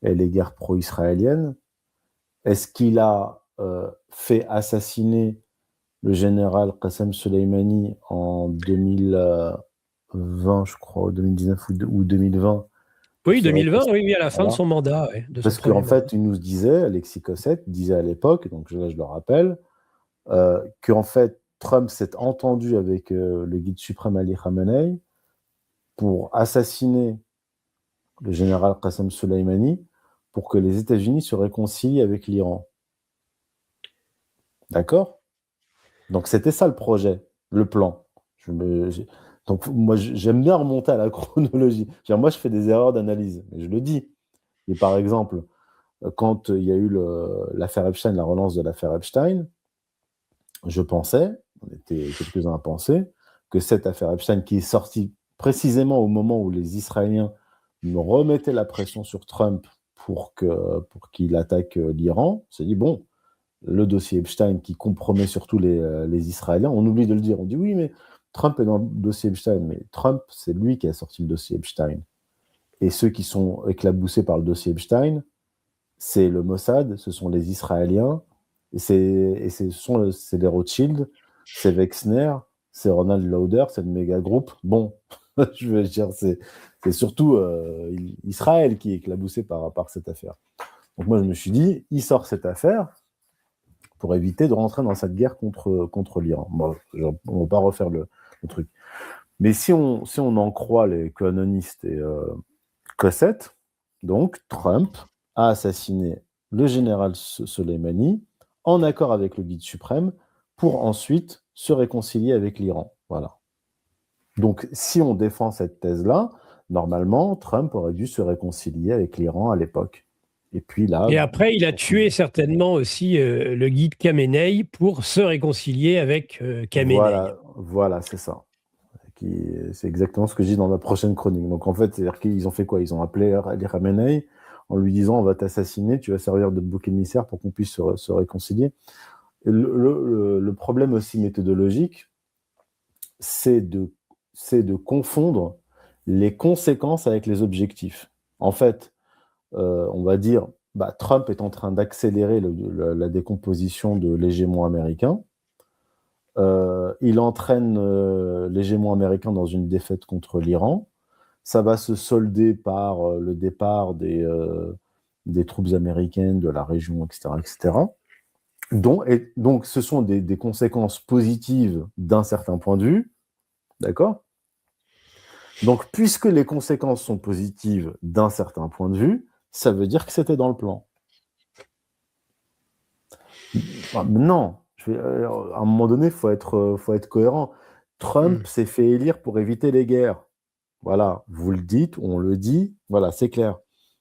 et les guerres pro-israéliennes? Est-ce qu'il a fait assassiner le général Qassem Soleimani en 2020, je crois, ou 2019 ou 2020? Oui, 2020, oui, à la fin de son mandat. Parce qu'en fait, il nous disait, Alexis Cossette disait à l'époque, donc là je le rappelle, qu'en fait, Trump s'est entendu avec le guide suprême Ali Khamenei pour assassiner le général Qassem Soleimani pour que les États-Unis se réconcilient avec l'Iran. D'accord ? Donc, c'était ça le projet, le plan. Donc, moi, j'aime bien remonter à la chronologie. Moi, je fais des erreurs d'analyse, mais je le dis. Et par exemple, quand il y a eu l'affaire Epstein, la relance de l'affaire Epstein, je pensais, on était quelques-uns à penser, que cette affaire Epstein, qui est sortie précisément au moment où les Israéliens me remettaient la pression sur Trump pour qu'il attaque l'Iran, on s'est dit, bon, le dossier Epstein qui compromet surtout les Israéliens, on oublie de le dire, on dit oui, mais Trump est dans le dossier Epstein, mais Trump, c'est lui qui a sorti le dossier Epstein. Et ceux qui sont éclaboussés par le dossier Epstein, c'est le Mossad, ce sont les Israéliens, c'est les Rothschild, c'est Wexner, c'est Ronald Lauder, c'est le méga groupe. Bon, je veux dire, c'est surtout Israël qui est éclaboussé par cette affaire. Donc moi, je me suis dit, il sort cette affaire pour éviter de rentrer dans cette guerre contre l'Iran. Bon, on ne va pas refaire le truc. Mais si on en croit les QAnonistes et Cosette, donc Trump a assassiné le général Soleimani en accord avec le guide suprême pour ensuite se réconcilier avec l'Iran. Voilà. Donc, si on défend cette thèse-là, normalement, Trump aurait dû se réconcilier avec l'Iran à l'époque. Et puis là... Et après, il a tué certainement aussi le guide Khamenei pour se réconcilier avec Khamenei. Voilà, c'est ça. C'est exactement ce que je dis dans la prochaine chronique. Donc en fait, c'est-à-dire qu'ils ont fait quoi ? Ils ont appelé Ali Khamenei en lui disant on va t'assassiner, tu vas servir de bouc émissaire pour qu'on puisse se réconcilier. Et le problème aussi méthodologique, c'est de confondre les conséquences avec les objectifs. En fait, on va dire, Trump est en train d'accélérer la décomposition de l'hégémon américain. Il entraîne l'hégémon américain dans une défaite contre l'Iran. Ça va se solder par le départ des troupes américaines de la région, etc. etc. Donc, ce sont des conséquences positives d'un certain point de vue. D'accord ? Donc, puisque les conséquences sont positives d'un certain point de vue, ça veut dire que c'était dans le plan. Non. À un moment donné, il faut être cohérent. Trump s'est fait élire pour éviter les guerres. Voilà, vous le dites, on le dit, voilà, c'est clair.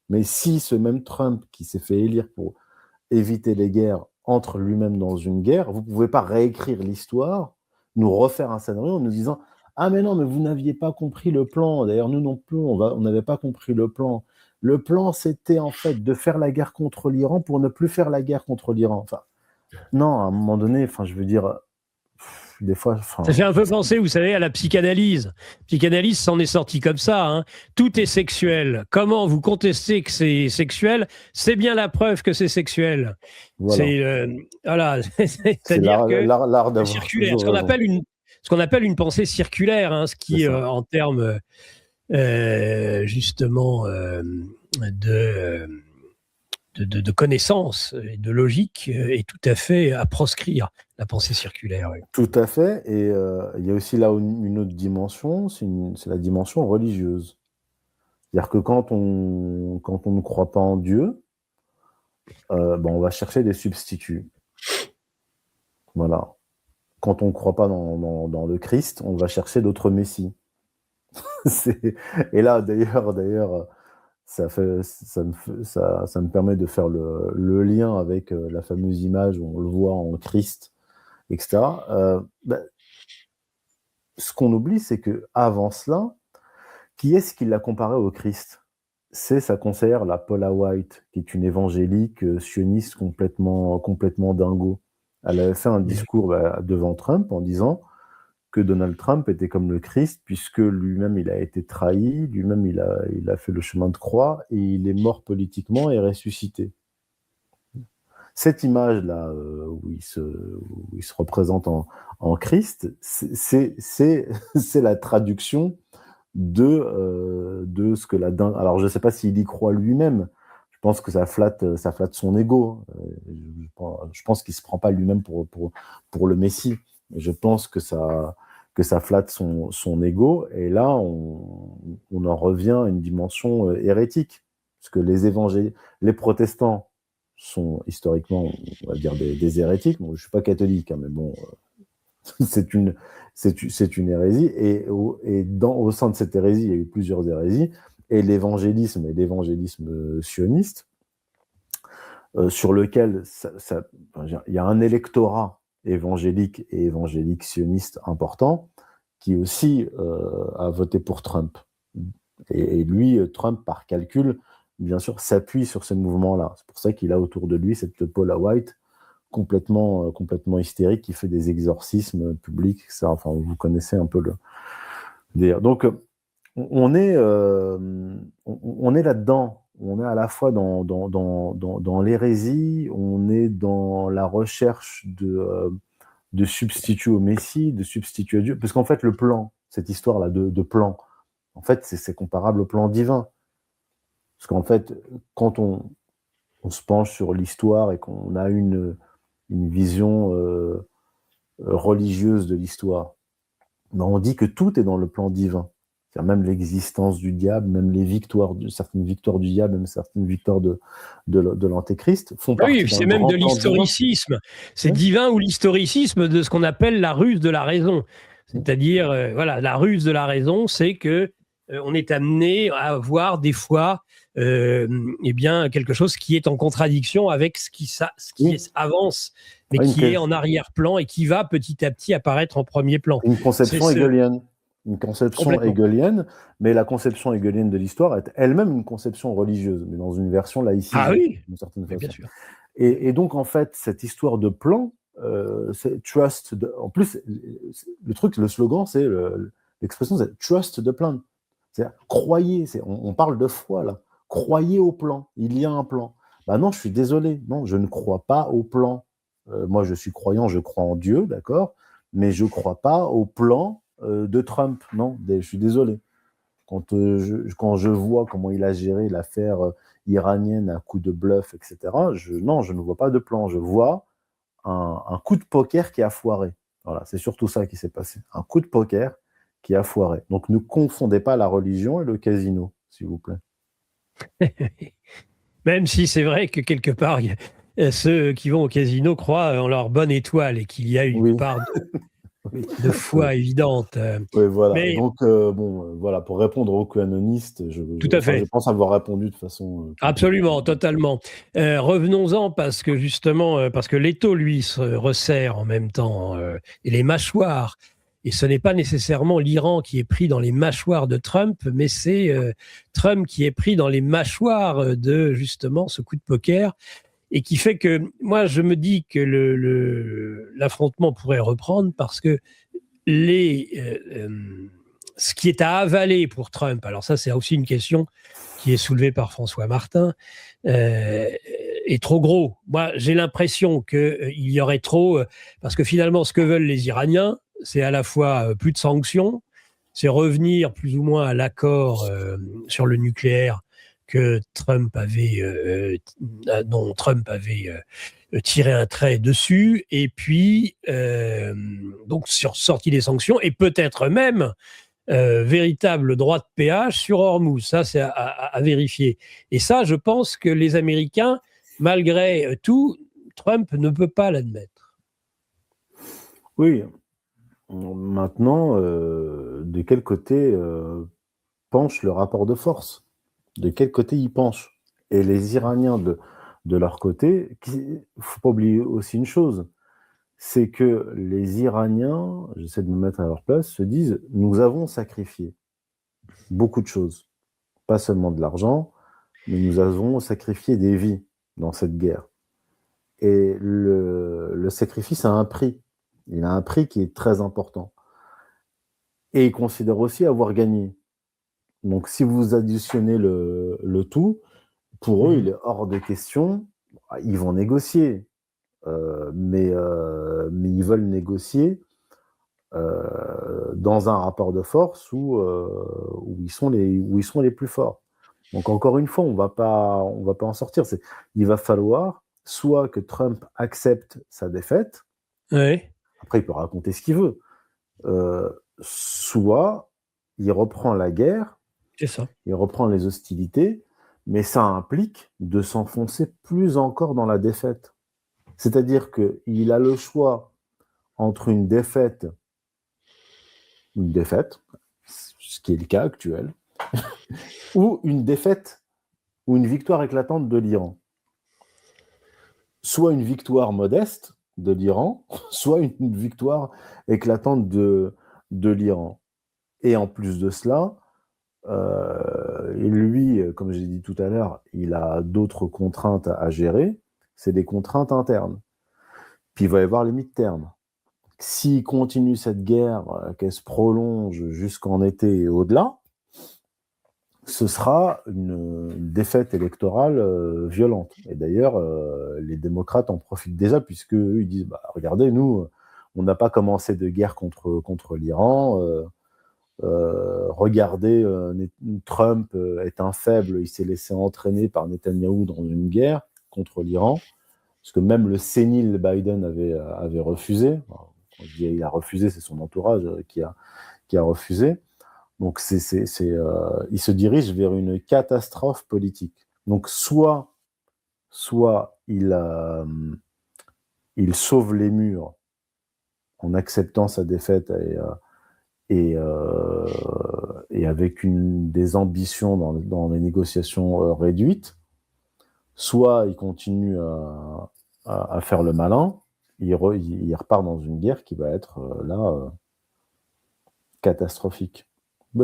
Mais si ce même Trump qui s'est fait élire pour éviter les guerres entre lui-même dans une guerre, vous ne pouvez pas réécrire l'histoire, nous refaire un scénario en nous disant « Ah mais non, mais vous n'aviez pas compris le plan. D'ailleurs, nous non plus, on n'avait pas compris le plan. Le plan, c'était en fait de faire la guerre contre l'Iran pour ne plus faire la guerre contre l'Iran. » Enfin, non, à un moment donné, je veux dire, des fois... Ça fait un peu penser, vous savez, à la psychanalyse. Psychanalyse s'en est sorti comme ça. Hein. Tout est sexuel. Comment vous contestez que c'est sexuel ? C'est bien la preuve que c'est sexuel. Voilà. C'est-à-dire que l'art d'avoir circulaire, ce qu'on appelle une pensée circulaire, hein, ce qui, en termes justement de connaissances et de logique est tout à fait à proscrire, la pensée circulaire. Oui. Tout à fait. Et il y a aussi là une autre dimension, c'est la dimension religieuse. C'est-à-dire que quand on ne croit pas en Dieu, on va chercher des substituts. Voilà. Quand on ne croit pas dans le Christ, on va chercher d'autres messies. Et là, d'ailleurs, ça me permet de faire le lien avec la fameuse image où on le voit en Christ, etc. Ce qu'on oublie, c'est qu'avant cela, qui est-ce qui l'a comparé au Christ ? C'est sa conseillère, la Paula White, qui est une évangélique sioniste complètement dingo. Elle avait fait un discours devant Trump en disant que Donald Trump était comme le Christ, puisque lui-même il a été trahi, lui-même il a fait le chemin de croix, et il est mort politiquement et ressuscité. Cette image-là, où il se représente en Christ, c'est la traduction de ce que alors, je ne sais pas s'il y croit lui-même. Je pense que ça flatte son ego. Je pense qu'il ne se prend pas lui-même pour le Messie. Je pense que ça flatte son ego. Et là, on en revient à une dimension hérétique. parce que les protestants sont historiquement, on va dire, des hérétiques. Bon, je suis pas catholique, hein, mais bon, c'est une hérésie. Et au sein de cette hérésie, il y a eu plusieurs hérésies. Et l'évangélisme sioniste, sur lequel il y a un électorat évangélique et évangélique sioniste important qui aussi a voté pour Trump. Et lui, Trump, par calcul, bien sûr, s'appuie sur ce mouvement-là. C'est pour ça qu'il a autour de lui cette Paula White complètement hystérique qui fait des exorcismes publics. Ça, enfin, vous connaissez un peu le délire. Donc, on est là-dedans. On est à la fois dans l'hérésie, on est dans la recherche de substitut au Messie, de substitut à Dieu. Parce qu'en fait, le plan, cette histoire-là de plan, en fait, c'est comparable au plan divin. Parce qu'en fait, quand on se penche sur l'histoire et qu'on a une vision religieuse de l'histoire, ben on dit que tout est dans le plan divin. C'est-à-dire même l'existence du diable, même certaines victoires du diable, même certaines victoires de l'antéchrist font partie Oui, c'est même de l'historicisme. C'est divin ou l'historicisme de ce qu'on appelle la ruse de la raison. C'est-à-dire, voilà, la ruse de la raison, c'est que on est amené à voir des fois eh bien, quelque chose qui est en contradiction avec ce qui avance, mais qui est en arrière-plan et qui va petit à petit apparaître en premier plan. Une conception hegelienne. Une conception hegelienne, mais la conception hegelienne de l'histoire est elle-même une conception religieuse, mais dans une version laïcisée. Ah oui, d'une certaine façon. bien sûr. Et donc, en fait, cette histoire de plan, c'est trust. En plus, le slogan, c'est l'expression, c'est trust the plan. C'est-à-dire, croyez, on parle de foi là. Croyez au plan. Il y a un plan. Ben non, je suis désolé. Non, je ne crois pas au plan. Moi, je suis croyant, je crois en Dieu, d'accord, mais je ne crois pas au plan de Trump. Non, je suis désolé. Quand je vois comment il a géré l'affaire iranienne à coup de bluff, etc., je ne vois pas de plan. Je vois un coup de poker qui a foiré. Voilà, c'est surtout ça qui s'est passé. Un coup de poker qui a foiré. Donc, ne confondez pas la religion et le casino, s'il vous plaît. Même si c'est vrai que quelque part, ceux qui vont au casino croient en leur bonne étoile et qu'il y a une part de foi évidente. Oui, voilà. Mais... Donc, voilà, pour répondre aux QAnonistes, tout à fait. Je pense avoir répondu de façon... Absolument, totalement. Revenons-en parce que justement, parce que l'étau, lui, se resserre en même temps, et les mâchoires. Et ce n'est pas nécessairement l'Iran qui est pris dans les mâchoires de Trump, mais c'est Trump qui est pris dans les mâchoires de, justement, ce coup de poker. Et qui fait que, moi, je me dis que l'affrontement pourrait reprendre parce que ce qui est à avaler pour Trump, alors ça, c'est aussi une question qui est soulevée par François Martin, est trop gros. Moi, j'ai l'impression qu'il y aurait trop... parce que finalement, ce que veulent les Iraniens, c'est à la fois plus de sanctions, c'est revenir plus ou moins à l'accord sur le nucléaire que dont Trump avait tiré un trait dessus, et puis donc sorti des sanctions, et peut-être même véritable droit de péage sur Hormuz. Ça, c'est à vérifier. Et ça, je pense que les Américains, malgré tout, Trump ne peut pas l'admettre. Oui. Maintenant, de quel côté penche le rapport de force ? De quel côté ils penchent ? Et les Iraniens, de leur côté, il ne faut pas oublier aussi une chose, c'est que les Iraniens, j'essaie de me mettre à leur place, se disent « nous avons sacrifié beaucoup de choses, pas seulement de l'argent, mais nous avons sacrifié des vies dans cette guerre. » Et le sacrifice a un prix. Il a un prix qui est très important. Et ils considèrent aussi avoir gagné. Donc, si vous additionnez le tout, pour eux, il est hors de question. Ils vont négocier, mais ils veulent négocier dans un rapport de force où ils sont les plus forts. Donc, encore une fois, on va pas en sortir. Il va falloir soit que Trump accepte sa défaite. Oui. Après, il peut raconter ce qu'il veut. Soit il reprend la guerre. C'est ça. Il reprend les hostilités, mais ça implique de s'enfoncer plus encore dans la défaite. C'est-à-dire qu'il a le choix entre une défaite, ce qui est le cas actuel, ou une défaite ou une victoire éclatante de l'Iran. Soit une victoire modeste de l'Iran, soit une victoire éclatante de l'Iran. Et en plus de cela, lui, comme j'ai dit tout à l'heure, il a d'autres contraintes à gérer, c'est des contraintes internes. Puis il va y avoir les mi-termes. S'il continue cette guerre, qu'elle se prolonge jusqu'en été et au-delà, ce sera une défaite électorale violente. Et d'ailleurs, les démocrates en profitent déjà, puisque eux, ils disent, regardez, nous, on n'a pas commencé de guerre contre l'Iran. Regardez, Trump est un faible, il s'est laissé entraîner par Netanyahou dans une guerre contre l'Iran, parce que même le sénile Biden avait refusé. Quand je dis il a refusé, c'est son entourage qui a refusé. Donc il se dirige vers une catastrophe politique. Donc soit il sauve les murs en acceptant sa défaite et avec des ambitions dans les négociations réduites, soit il continue à faire le malin, il repart dans une guerre qui va être catastrophique.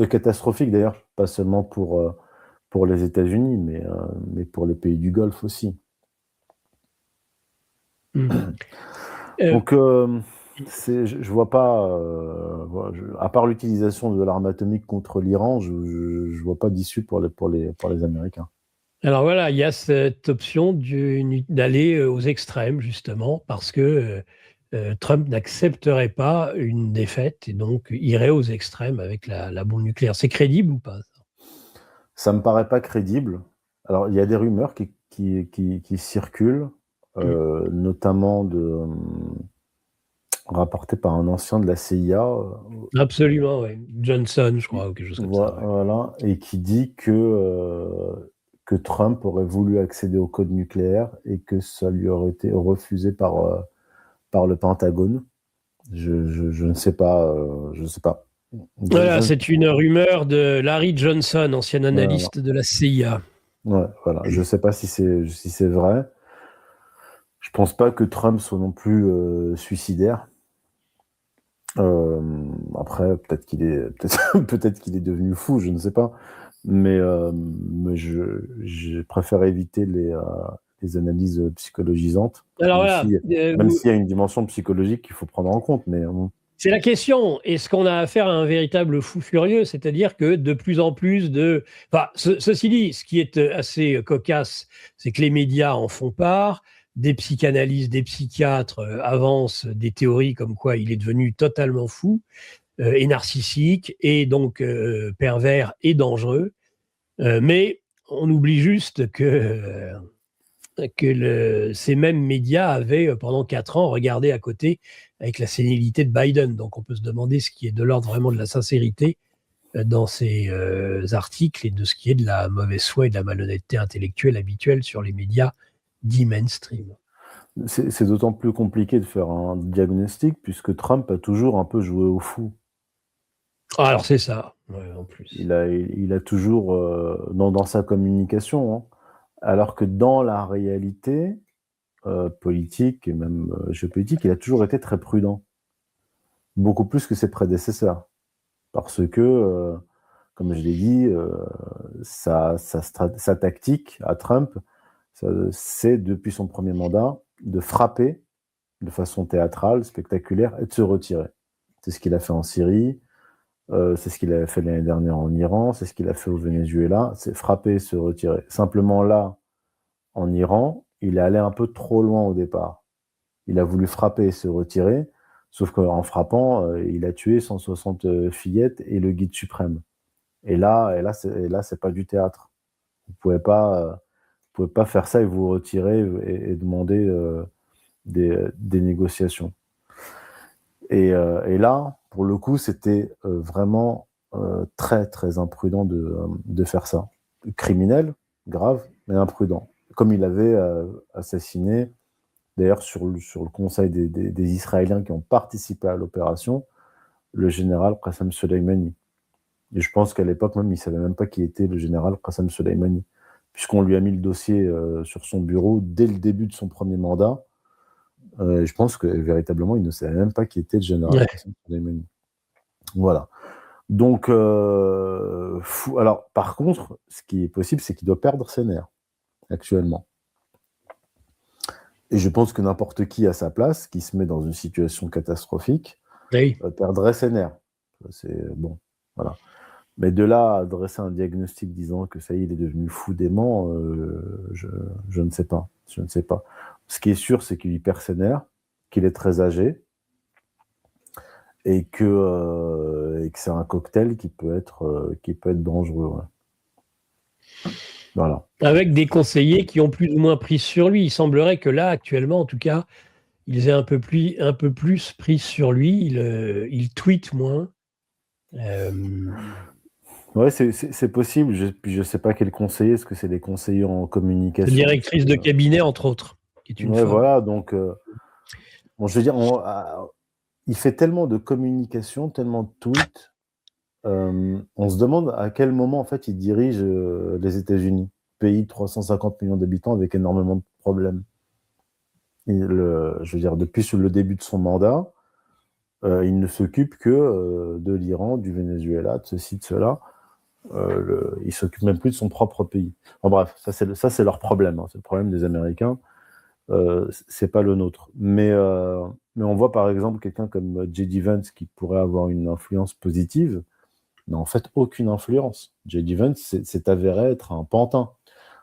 Catastrophique d'ailleurs, pas seulement pour les États-Unis, mais pour les pays du Golfe aussi. Donc, je vois pas, à part l'utilisation de l'arme atomique contre l'Iran, je vois pas d'issue pour les Américains. Alors voilà, il y a cette option d'aller aux extrêmes, justement, parce que Trump n'accepterait pas une défaite et donc irait aux extrêmes avec la bombe nucléaire. C'est crédible ou pas? Ça me paraît pas crédible. Alors, il y a des rumeurs qui circulent, notamment rapportées par un ancien de la CIA. Absolument, oui. Johnson, je crois, ou quelque chose comme ça. Ouais. Voilà, et qui dit que Trump aurait voulu accéder au code nucléaire et que ça lui aurait été refusé par le Pentagone. Je ne sais pas. Je ne sais pas. Voilà, c'est une rumeur de Larry Johnson, ancien analyste de la CIA. Ouais, voilà. Je ne sais pas si c'est vrai. Je ne pense pas que Trump soit non plus suicidaire. Après, peut-être qu'il est devenu fou, je ne sais pas. Mais je préfère éviter les analyses psychologisantes. Alors même s'il y a une dimension psychologique qu'il faut prendre en compte. Mais c'est la question. Est-ce qu'on a affaire à un véritable fou furieux? C'est-à-dire que de plus en plus de... Enfin, ceci dit, ce qui est assez cocasse, c'est que les médias en font part. Des psychanalystes, des psychiatres avancent des théories comme quoi il est devenu totalement fou et narcissique et donc pervers et dangereux. Mais on oublie juste que ces mêmes médias avaient, pendant 4 ans, regardé à côté avec la sénilité de Biden. Donc on peut se demander ce qui est de l'ordre vraiment de la sincérité dans ces articles et de ce qui est de la mauvaise foi et de la malhonnêteté intellectuelle habituelle sur les médias dits mainstream. C'est d'autant plus compliqué de faire un diagnostic puisque Trump a toujours un peu joué au fou. Alors c'est ça, ouais, en plus. Il a toujours, dans sa communication, hein, alors que dans la réalité politique et même géopolitique, il a toujours été très prudent. Beaucoup plus que ses prédécesseurs. Parce que, comme je l'ai dit, sa tactique à Trump, c'est depuis son premier mandat de frapper de façon théâtrale, spectaculaire, et de se retirer. C'est ce qu'il a fait en Syrie, c'est ce qu'il avait fait l'année dernière en Iran, c'est ce qu'il a fait au Venezuela, c'est frapper et se retirer. Simplement là, en Iran, il est allé un peu trop loin au départ. Il a voulu frapper et se retirer, sauf qu'en frappant, il a tué 160 fillettes et le guide suprême. Et là, c'est pas du théâtre. Vous pouvez pas faire ça et vous retirer et demander des négociations. Et là, pour le coup, c'était vraiment très, très imprudent de faire ça. Criminel, grave, mais imprudent. Comme il avait assassiné, d'ailleurs sur le conseil des Israéliens qui ont participé à l'opération, le général Qassem Soleimani. Et je pense qu'à l'époque même, il ne savait même pas qui était le général Qassem Soleimani, puisqu'on lui a mis le dossier sur son bureau dès le début de son premier mandat. Je pense que véritablement, il ne savait même pas qui était le général Qassem Soleimani. Voilà. Donc, alors, par contre, ce qui est possible, c'est qu'il doit perdre ses nerfs, actuellement. Et je pense que n'importe qui à sa place, qui se met dans une situation catastrophique, perdrait ses nerfs. C'est bon, voilà. Mais de là à dresser un diagnostic disant que ça y est, il est devenu fou dément, je ne sais pas. Je ne sais pas. Ce qui est sûr, c'est qu'il perd ses nerfs, qu'il est très âgé, et que c'est un cocktail qui peut être dangereux. Ouais. Voilà. Avec des conseillers qui ont plus ou moins pris sur lui. Il semblerait que là, actuellement, en tout cas, ils aient un peu plus pris sur lui. Il tweet moins. Ouais, c'est possible. Puis je sais pas quel conseiller. Est-ce que c'est des conseillers en communication? Directrice de cabinet, entre autres, qui est une femme. Voilà. Donc, bon, je veux dire, il fait tellement de communication, tellement de tweets. On se demande à quel moment, en fait, il dirige les États-Unis, pays de 350 millions d'habitants avec énormément de problèmes. Je veux dire, depuis le début de son mandat, il ne s'occupe que de l'Iran, du Venezuela, de ceci, de cela. Il s'occupe même plus de son propre pays. Enfin, bref, ça c'est leur problème. Hein. C'est le problème des Américains. C'est pas le nôtre. Mais on voit par exemple quelqu'un comme J.D. Vance qui pourrait avoir une influence positive, mais en fait aucune influence. J.D. Vance c'est avéré être un pantin.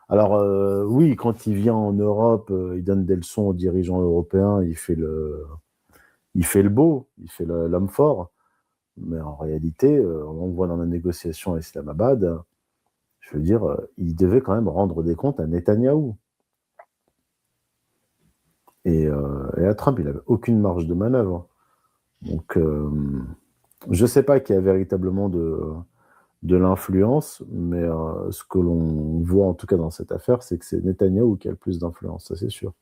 Alors oui, quand il vient en Europe, il donne des leçons aux dirigeants européens, il fait le beau, il fait l'homme fort. Mais en réalité, on voit dans la négociation à Islamabad, je veux dire, il devait quand même rendre des comptes à Netanyahou. Et à Trump, il n'avait aucune marge de manœuvre. Donc, je ne sais pas qui a véritablement de l'influence, mais ce que l'on voit en tout cas dans cette affaire, c'est que c'est Netanyahou qui a le plus d'influence, ça c'est sûr.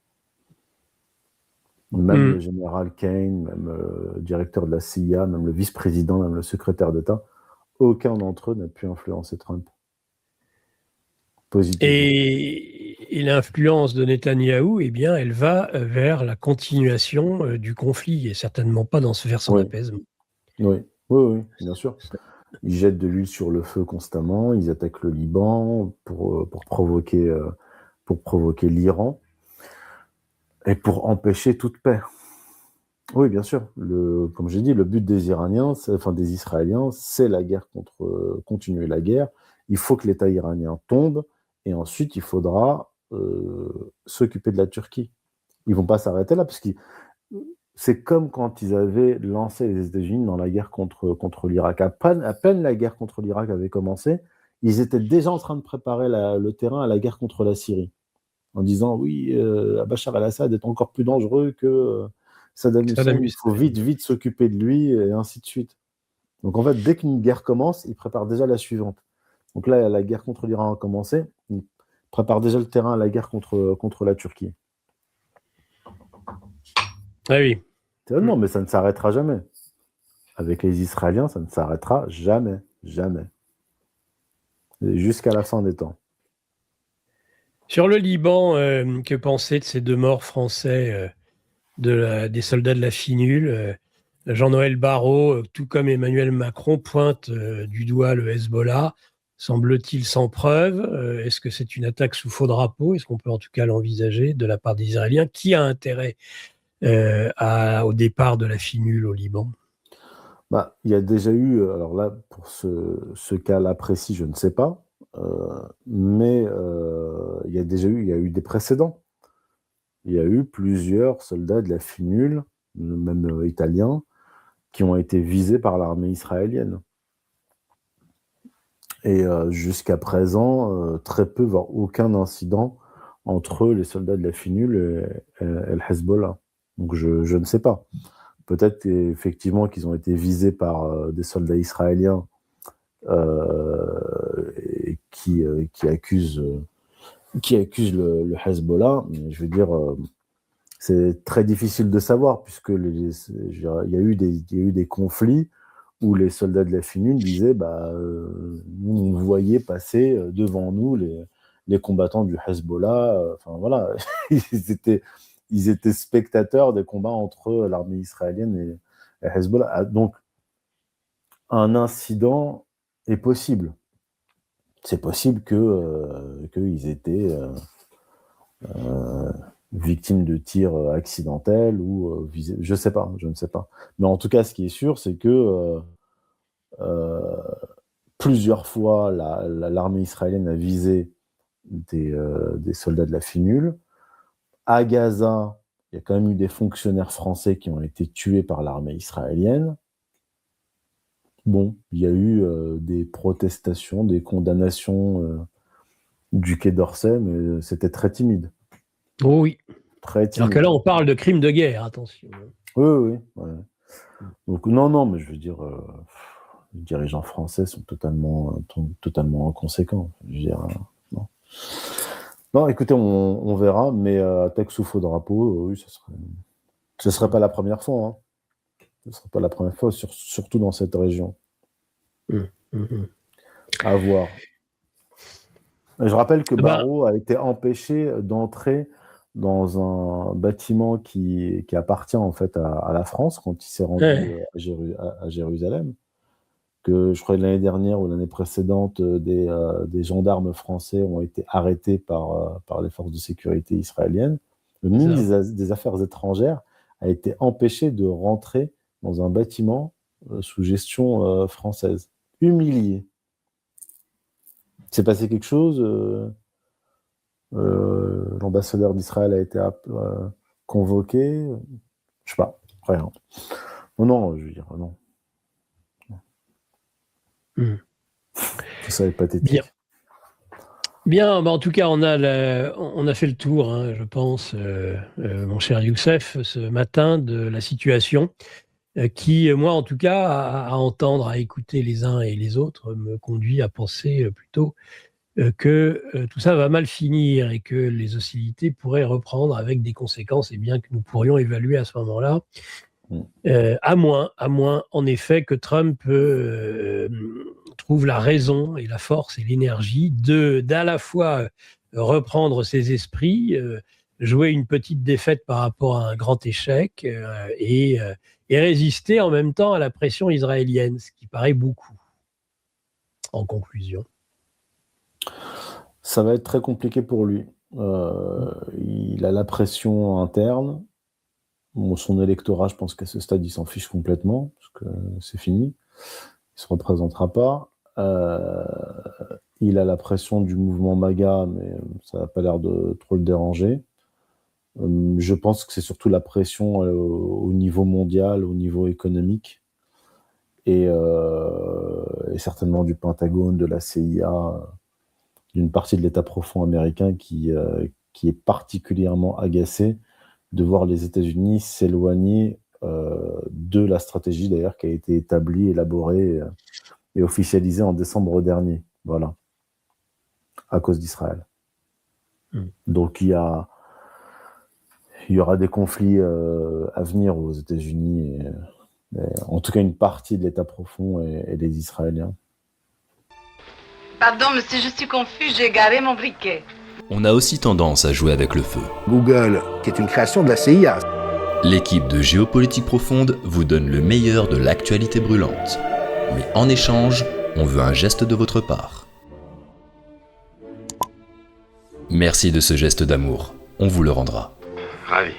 Même le général Kane, même le directeur de la CIA, même le vice-président, même le secrétaire d'État, aucun d'entre eux n'a pu influencer Trump. Positivement. Et l'influence de Netanyahou, eh bien, elle va vers la continuation du conflit et certainement pas vers son apaisement. Oui, bien sûr. Ils jettent de l'huile sur le feu constamment, ils attaquent le Liban pour provoquer l'Iran et pour empêcher toute paix. Oui, bien sûr. Comme j'ai dit, le but des Israéliens, c'est la guerre continuer la guerre. Il faut que l'État iranien tombe et ensuite il faudra s'occuper de la Turquie. Ils vont pas s'arrêter là parce que c'est comme quand ils avaient lancé les États-Unis dans la guerre contre l'Irak. À peine la guerre contre l'Irak avait commencé, ils étaient déjà en train de préparer le terrain à la guerre contre la Syrie, en disant oui, Bachar el-Assad est encore plus dangereux que Saddam Hussein, il faut vite s'occuper de lui, et ainsi de suite. Donc en fait, dès qu'une guerre commence, ils préparent déjà la suivante. Donc là, la guerre contre l'Iran a commencé, ils préparent déjà le terrain à la guerre contre la Turquie. Ah oui. Non, mais ça ne s'arrêtera jamais. Avec les Israéliens, ça ne s'arrêtera jamais. Jamais. Jusqu'à la fin des temps. Sur le Liban, que penser de ces 2 morts français des soldats de la FINUL? Jean-Noël Barrot, tout comme Emmanuel Macron, pointe du doigt le Hezbollah, semble-t-il sans preuve. Est-ce que c'est une attaque sous faux drapeau? Est-ce qu'on peut en tout cas l'envisager de la part des Israéliens? Qui a intérêt au départ de la FINUL au Liban? Il y a déjà eu, alors là, pour ce cas-là précis, je ne sais pas, mais il y a eu des précédents. Il y a eu plusieurs soldats de la FINUL, même italiens, qui ont été visés par l'armée israélienne. Et jusqu'à présent, très peu, voire aucun incident entre les soldats de la FINUL et le Hezbollah. Donc je ne sais pas. Peut-être effectivement qu'ils ont été visés par des soldats israéliens et qui accusent qui accuse le Hezbollah. Mais je veux dire, c'est très difficile de savoir, puisque il y a eu des conflits où les soldats de la FINUL disaient nous, on voyait passer devant nous les combattants du Hezbollah. Enfin voilà, ils étaient spectateurs des combats entre l'armée israélienne et Hezbollah. Donc, un incident est possible. C'est possible qu'ils étaient victimes de tirs accidentels ou je ne sais pas. Mais en tout cas, ce qui est sûr, c'est que plusieurs fois, l'armée israélienne a visé des soldats de la FINUL. À Gaza, il y a quand même eu des fonctionnaires français qui ont été tués par l'armée israélienne. Bon, il y a eu des protestations, des condamnations du Quai d'Orsay, mais c'était très timide. Oh oui. Très timide. Alors que là, on parle de crimes de guerre, attention. Oui. Ouais. Donc non, mais je veux dire, les dirigeants français sont totalement inconséquents. Je veux dire, non. Non, écoutez, on verra, mais attaque sous faux drapeau, oui, ce serait pas la première fois. Hein. Ce serait pas la première fois, surtout dans cette région. À voir. Je rappelle que Barrault a été empêché d'entrer dans un bâtiment qui appartient en fait à la France quand il s'est rendu à Jérusalem. Que je crois que l'année dernière ou l'année précédente, des gendarmes français ont été arrêtés par les forces de sécurité israéliennes. Le ministre des Affaires étrangères a été empêché de rentrer dans un bâtiment sous gestion française. Humilié. Il s'est passé quelque chose. L'ambassadeur d'Israël a été convoqué. Je sais pas. Rien. Non, je veux dire, non. Ça va être pathétique. Bien, en tout cas, on a fait le tour, hein, je pense, mon cher Youssef, ce matin, de la situation qui, moi, en tout cas, à entendre, à écouter les uns et les autres, me conduit à penser plutôt que tout ça va mal finir et que les hostilités pourraient reprendre avec des conséquences bien que nous pourrions évaluer à ce moment-là. À moins, en effet, que Trump trouve la raison et la force et l'énergie d'à la fois reprendre ses esprits, jouer une petite défaite par rapport à un grand échec et résister en même temps à la pression israélienne, ce qui paraît beaucoup. En conclusion. Ça va être très compliqué pour lui. Il a la pression interne. Son électorat, je pense qu'à ce stade, il s'en fiche complètement, parce que c'est fini. Il ne se représentera pas. Il a la pression du mouvement MAGA, mais ça n'a pas l'air de trop le déranger. Je pense que c'est surtout la pression au niveau mondial, au niveau économique, et certainement du Pentagone, de la CIA, d'une partie de l'État profond américain qui est particulièrement agacé de voir les États-Unis s'éloigner de la stratégie d'ailleurs qui a été établie, élaborée et officialisée en décembre dernier. Voilà. À cause d'Israël. Donc il y aura des conflits à venir aux États-Unis, et en tout cas une partie de l'État profond et des Israéliens. Pardon, monsieur, je suis confus, j'ai égaré mon briquet. On a aussi tendance à jouer avec le feu. Google, qui est une création de la CIA. L'équipe de Géopolitique Profonde vous donne le meilleur de l'actualité brûlante. Mais en échange, on veut un geste de votre part. Merci de ce geste d'amour, on vous le rendra. Ravi.